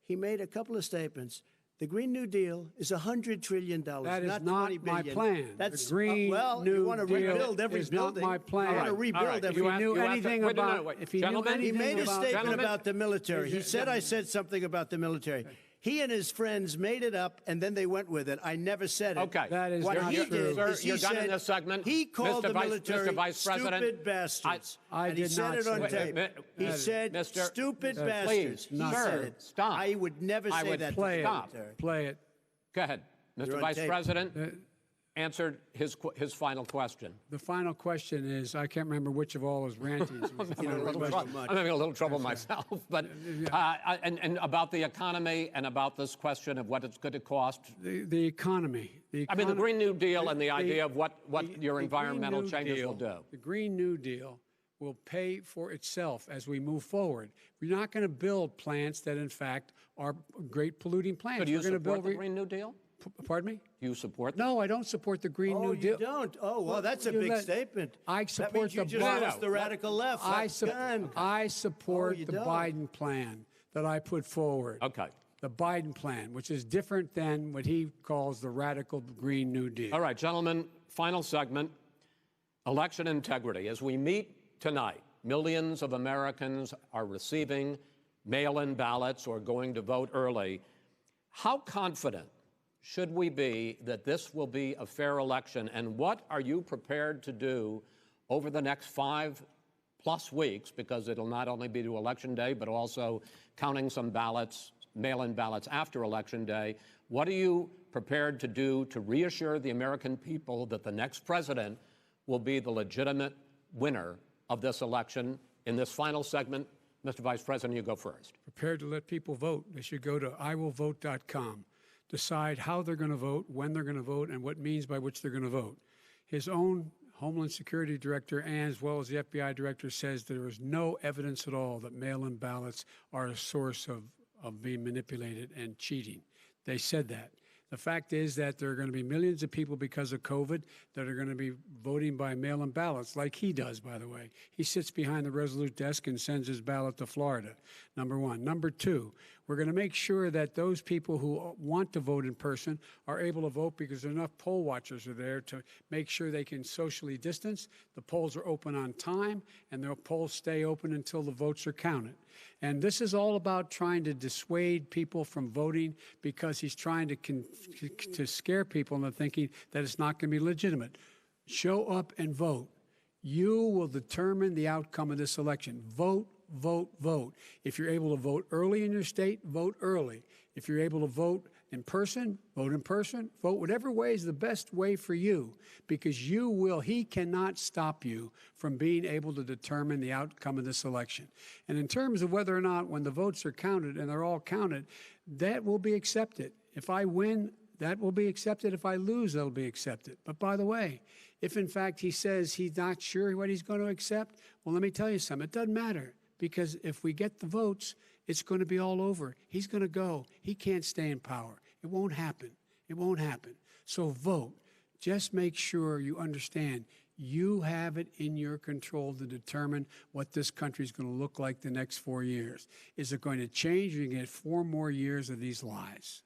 he made a couple of statements. The Green New Deal is $100 trillion. That is not not 20 my billion. plan. That's the Green well, New you want to Deal rebuild every is building. not my plan. You want to All rebuild right. every. If he knew anything wait, no, about, wait. if he Gentlemen? knew He anything made a about, statement Gentlemen? about the military. He said I said something about the military. He and his friends made it up, and then they went with it. I never said it. Okay. That is What not he true. did Sir, is he you're done in said this segment. he called Mr. the Vice- military Mr. Vice President, stupid bastards. I and he did said not it on say tape. that. He said Mr. stupid Please, bastards. He sir, said it. stop. I would never I say would that play to it. the Stop. military. Play it. Go ahead, Mr. You're on Vice tape. President. Answered his final question. The final question is, I can't remember which of all his rantings was the final question. I'm having a little trouble myself, but and about the economy and about this question of what it's going to cost. The economy. I mean, the Green New Deal and the idea of what your the environmental Green New changes Deal- will do. The Green New Deal will pay for itself as we move forward. We're not going to build plants that, in fact, are great polluting plants. So do you We're going to support build the Green New Deal? Pardon me? Do you support? No, I don't support the Green Oh, New Deal. you don't? Oh, well, that's a You big let- statement. I That support means you the just Biden- lost the radical left. I Done. support Oh, you the don't? Biden plan that I put forward. Okay. The Biden plan, which is different than what he calls the radical Green New Deal. All right, gentlemen, final segment, election integrity. As we meet tonight, millions of Americans are receiving mail-in ballots or going to vote early. How confident should we be that this will be a fair election, and what are you prepared to do over the next 5+ weeks, because it'll not only be to Election Day, but also counting some ballots, mail-in ballots after Election Day. What are you prepared to do to reassure the American people that the next president will be the legitimate winner of this election? In this final segment, Mr. Vice President, you go first. Prepared to let people vote. They should go to iwillvote.com, decide how they're going to vote, when they're going to vote, and what means by which they're going to vote. His own Homeland Security Director, and as well as the FBI Director, says there is no evidence at all that mail-in ballots are a source of being manipulated and cheating. They said that. The fact is that there are going to be millions of people because of COVID that are going to be voting by mail-in ballots, like he does, by the way. He sits behind the Resolute desk and sends his ballot to Florida, number one. Number two, we're going to make sure that those people who want to vote in person are able to vote because enough poll watchers are there to make sure they can socially distance. The polls are open on time, and the polls stay open until the votes are counted. And this is all about trying to dissuade people from voting because he's trying to scare people into thinking that it's not going to be legitimate. Show up and vote. You will determine the outcome of this election. Vote, vote, vote. If you're able to vote early in your state, vote early. If you're able to vote in person, vote in person. Vote whatever way is the best way for you, because he cannot stop you from being able to determine the outcome of this election. And in terms of whether or not, when the votes are counted, and they're all counted, that will be accepted. If I win, that will be accepted. If I lose, that'll be accepted. But by the way, if in fact he says he's not sure what he's going to accept, well, let me tell you something. It doesn't matter, because if we get the votes, it's going to be all over. He's going to go. He can't stay in power. It won't happen. It won't happen. So vote. Just make sure you understand you have it in your control to determine what this country is going to look like the next 4 years. Is it going to change? You're going to get 4 more years of these lies.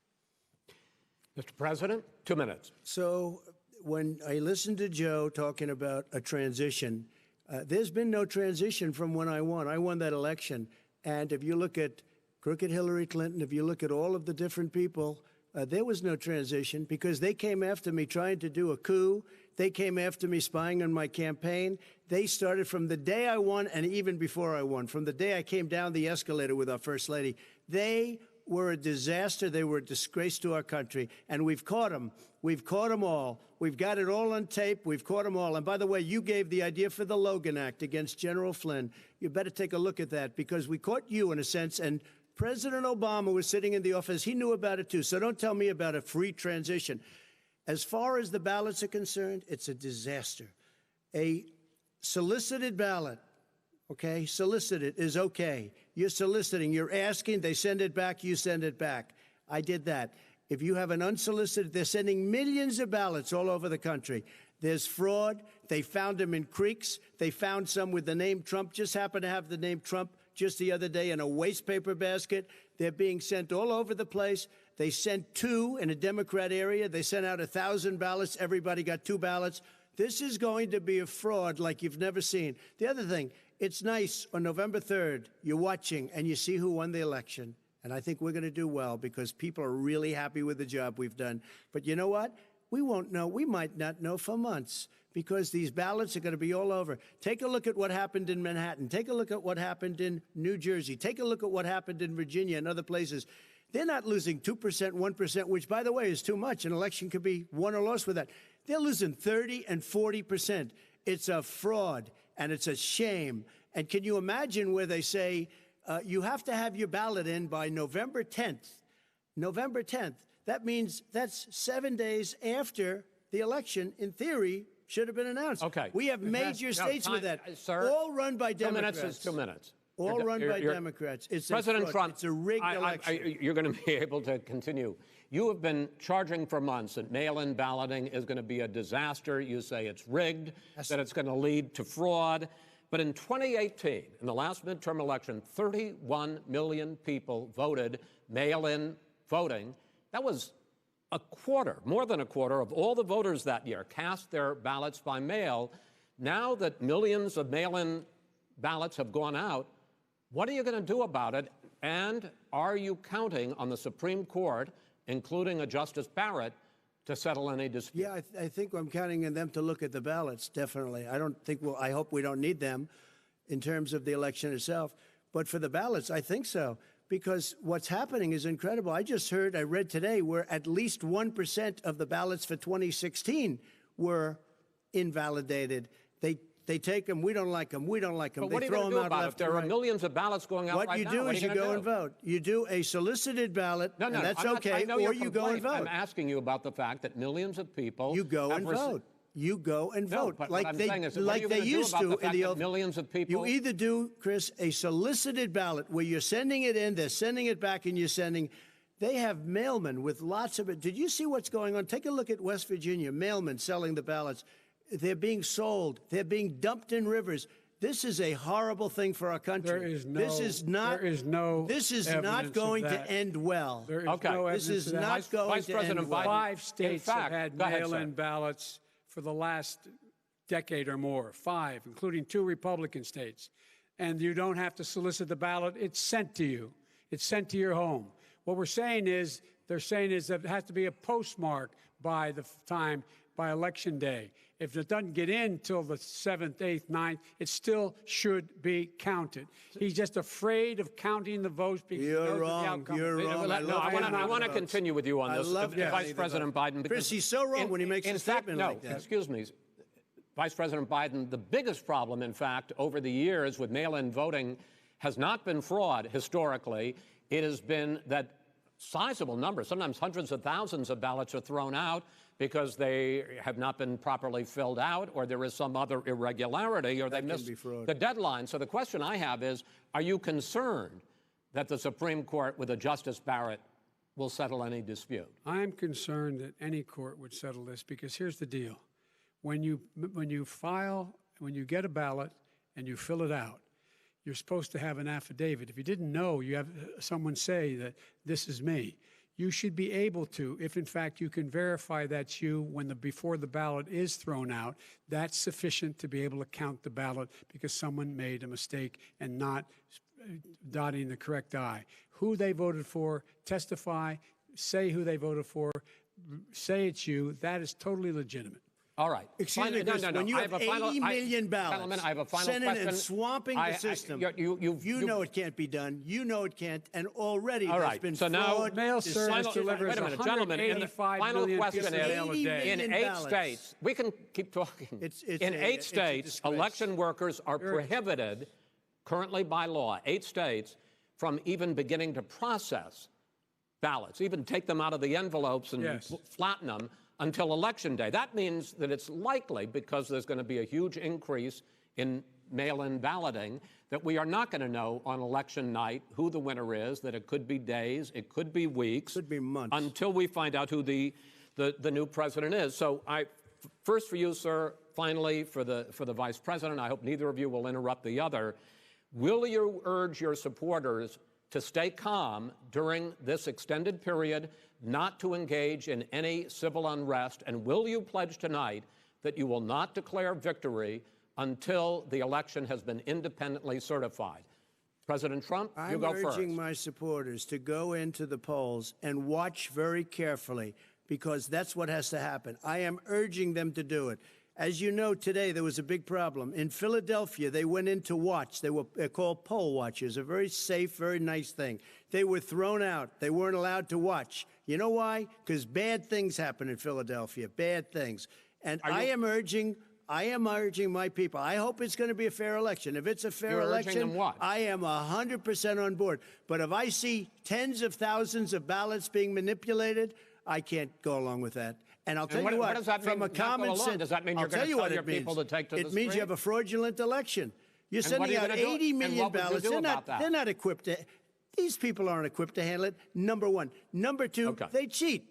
Mr. President, 2 minutes. So when I listened to Joe talking about a transition, there's been no transition from when I won. I won that election. And if you look at crooked Hillary Clinton, if you look at all of the different people, there was no transition, because they came after me trying to do a coup. They came after me spying on my campaign. They started from the day I won, and even before I won, from the day I came down the escalator with our First Lady. They were a disaster. They were a disgrace to our country. And we've caught them. We've caught them all. We've got it all on tape. We've caught them all. And by the way, you gave the idea for the Logan Act against General Flynn. You better take a look at that, because we caught you in a sense. And President Obama was sitting in the office. He knew about it, too. So don't tell me about a free transition. As far as the ballots are concerned, it's a disaster. A solicited ballot, okay, solicited is okay. You're soliciting, you're asking, they send it back, you send it back. I did that. If you have an unsolicited, they're sending millions of ballots all over the country. There's fraud. They found them in creeks. They found some with the name Trump, just happened to have the name Trump just the other day in a waste paper basket. They're being sent all over the place. They sent 2 in a Democrat area. They sent out 1,000 ballots. Everybody got 2 ballots. This is going to be a fraud like you've never seen. The other thing, it's nice on November 3rd, you're watching and you see who won the election. And I think we're going to do well, because people are really happy with the job we've done. But you know what? We won't know. We might not know for months, because these ballots are going to be all over. Take a look at what happened in Manhattan. Take a look at what happened in New Jersey. Take a look at what happened in Virginia and other places. They're not losing 2%, 1%, which, by the way, is too much. An election could be won or lost with that. They're losing 30 and 40%. It's a fraud, and it's a shame. And can you imagine where they say you have to have your ballot in by November 10th? November 10th. That means that's 7 days after the election, in theory, should have been announced. Okay. We have major states with that, sir, all run by 2 Democrats. 2 minutes is 2 minutes. All run by Democrats. It's President Trump, it's a rigged election. You're going to be able to continue. You have been charging for months that mail-in balloting is going to be a disaster. You say it's rigged, that it's going to lead to fraud. But in 2018, in the last midterm election, 31 million people voted mail-in voting. That was a quarter, more than a quarter, of all the voters that year cast their ballots by mail. Now that millions of mail-in ballots have gone out, what are you going to do about it? And are you counting on the Supreme Court, including a Justice Barrett, to settle any dispute? Yeah, I think I'm counting on them to look at the ballots, definitely. I hope we don't need them in terms of the election itself. But for the ballots, I think so, because what's happening is incredible. I read today, where at least 1% of the ballots for 2016 were invalidated. They take them, we don't like them, we don't like them. But what they are you throw going to them do out about it? left There and are right. millions of ballots going out What right you now. do What is are you gonna go do? and vote. You do a solicited ballot, No, and that's I'm okay, not, I know or your you go and complaint. vote. I'm asking you about the fact that millions of people You go and vote. You go and No, vote, but like what I'm they saying is, like they used to to the fact in the that old. millions of people. You either do, Chris, a solicited ballot where you're sending it in, they're sending it back, and you're sending. They have mailmen with lots of it. Did you see what's going on? Take a look at West Virginia. Mailmen selling the ballots. They're being sold. They're being dumped in rivers. This is a horrible thing for our country. This is not going to end well. There is Okay. no This evidence is of that. not going Vice to President end well. Biden. 5 states fact, have had go ahead, mail-in sir. ballots for the last decade or more. 5, including 2 Republican states. and you don't have to solicit the ballot. It's sent to you. It's sent to your home. What we're saying is, they're saying is that it has to be a postmark by the time, by Election Day. If it doesn't get in till the 7th, 8th, 9th, it still should be counted. He's just afraid of counting the votes because he knows the outcome. You're wrong. I want to continue with you on this, Vice President Biden. Chris, he's so wrong when he makes a statement like that. Excuse me. Vice President Biden, the biggest problem, in fact, over the years with mail-in voting has not been fraud historically. It has been that sizable numbers, sometimes hundreds of thousands of ballots are thrown out because they have not been properly filled out, or there is some other irregularity, or they missed the deadline. So the question I have is, are you concerned that the Supreme Court, with a Justice Barrett, will settle any dispute? I'm concerned that any court would settle this because here's the deal. When you get a ballot and you fill it out, you're supposed to have an affidavit. If you didn't know, you have someone say that this is me. You should be able to, if in fact you can verify that's you before the ballot is thrown out, that's sufficient to be able to count the ballot because someone made a mistake and not dotting the correct I. Who they voted for, testify, say who they voted for, say it's you. That is totally legitimate. All right. Excuse me, Chris, when you have 80 million ballots I have a final sent in question. and swamping the system, you know it can't be done. You know it can't. And already there's been so fraud. Now, mail service delivers wait a minute, gentlemen. The final question is, in 8 states, we can keep talking. In 8 states, election workers are prohibited currently by law, 8 states, from even beginning to process ballots, even take them out of the envelopes and flatten them until Election Day. That means that it's likely, because there's going to be a huge increase in mail-in balloting, that we are not going to know on election night who the winner is, that it could be days, it could be weeks. Could be months. Until we find out who the new president is. So first for you, sir, finally for the Vice President, I hope neither of you will interrupt the other. Will you urge your supporters to stay calm during this extended period, not to engage in any civil unrest? And will you pledge tonight that you will not declare victory until the election has been independently certified? President Trump, you go first. I'm urging my supporters to go into the polls and watch very carefully, because that's what has to happen. I am urging them to do it. As you know, today there was a big problem. In Philadelphia, they went in to watch. They're called poll watchers, a very safe, very nice thing. They were thrown out. They weren't allowed to watch. You know why? Because bad things happen in Philadelphia, bad things. And I am urging my people. I hope it's going to be a fair election. If it's a fair election, I am 100% on board. But if I see tens of thousands of ballots being manipulated, I can't go along with that. And I'll tell you what, does that mean, from a common sense, does that mean you're going to tell your people to take to the street? It means you have a fraudulent election. You're sending out 80 million ballots. They're not equipped to. These people aren't equipped to handle it, number one. Number two, they cheat.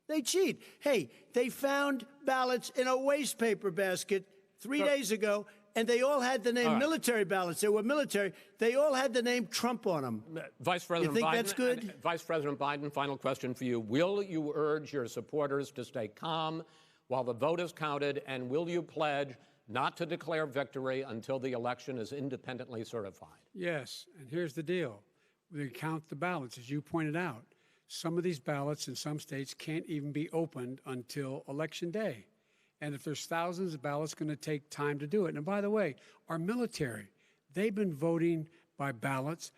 They cheat. Hey, they found ballots in a waste paper basket 3 days ago, and they all had the name military ballots. They were military. They all had the name Trump on them. Vice President you think Biden, that's good? Vice President Biden, final question for you. Will you urge your supporters to stay calm while the vote is counted, and will you pledge not to declare victory until the election is independently certified? Yes, and here's the deal. We count the ballots, as you pointed out. Some of these ballots in some states can't even be opened until Election Day. And if there's thousands of ballots, it's going to take time to do it. And by the way, our military, they've been voting by ballots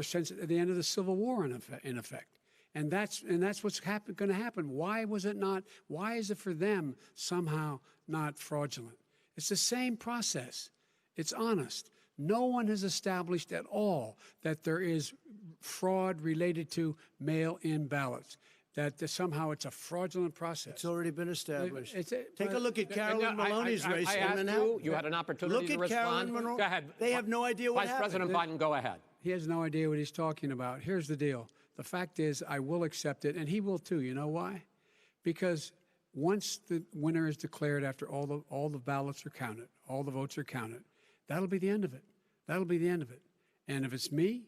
since the end of the Civil War, in effect. And that's what's going to happen. Why was it not? Why is it for them somehow not fraudulent? It's the same process. It's honest. No one has established at all that there is fraud related to mail-in ballots, that somehow it's a fraudulent process. It's already been established. Take a look at Carolyn Maloney's race in Manhattan. You had an opportunity to respond. Look at Carolyn Go ahead. They have no idea what happened. Vice President Biden, go ahead. He has no idea what he's talking about. Here's the deal. The fact is, I will accept it, and he will too. You know why? Because once the winner is declared, after all the ballots are counted, all the votes are counted, that'll be the end of it. That'll be the end of it. And if it's me,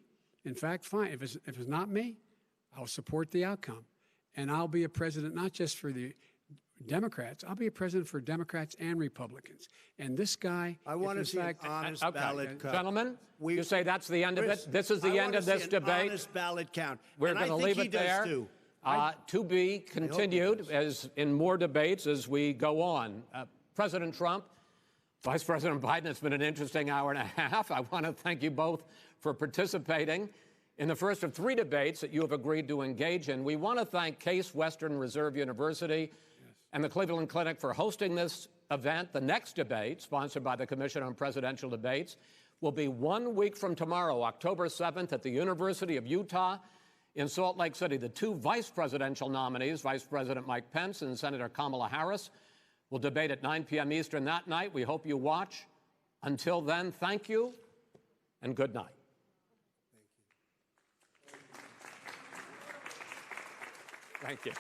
in fact, fine. If it's not me, I'll support the outcome. And I'll be a president not just for the Democrats. I'll be a president for Democrats and Republicans. And this guy, I want to if see in an fact, honest Okay, ballot count. gentlemen, We- you say that's the end of Chris, it? This is the I end wanna of this see an debate? honest ballot count. We're And I going to think leave he it does there. too. To be continued as in more debates as we go on. President Trump, Vice President Biden, it's been an interesting hour and a half. I want to thank you both for participating in the first of 3 debates that you have agreed to engage in. We want to thank Case Western Reserve University and the Cleveland Clinic for hosting this event. The next debate, sponsored by the Commission on Presidential Debates, will be 1 week from tomorrow, October 7th, at the University of Utah in Salt Lake City. The 2 vice presidential nominees, Vice President Mike Pence and Senator Kamala Harris, will debate at 9 p.m. Eastern that night. We hope you watch. Until then, thank you and good night. Thank you.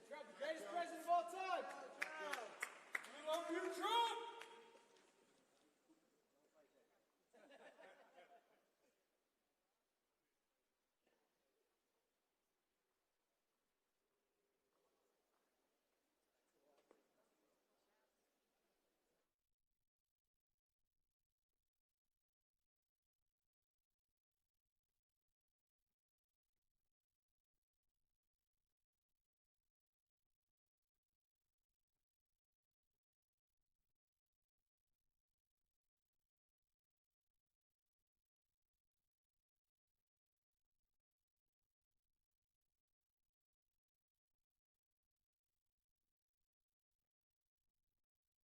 Trump, the greatest president of all time. We love you, Trump.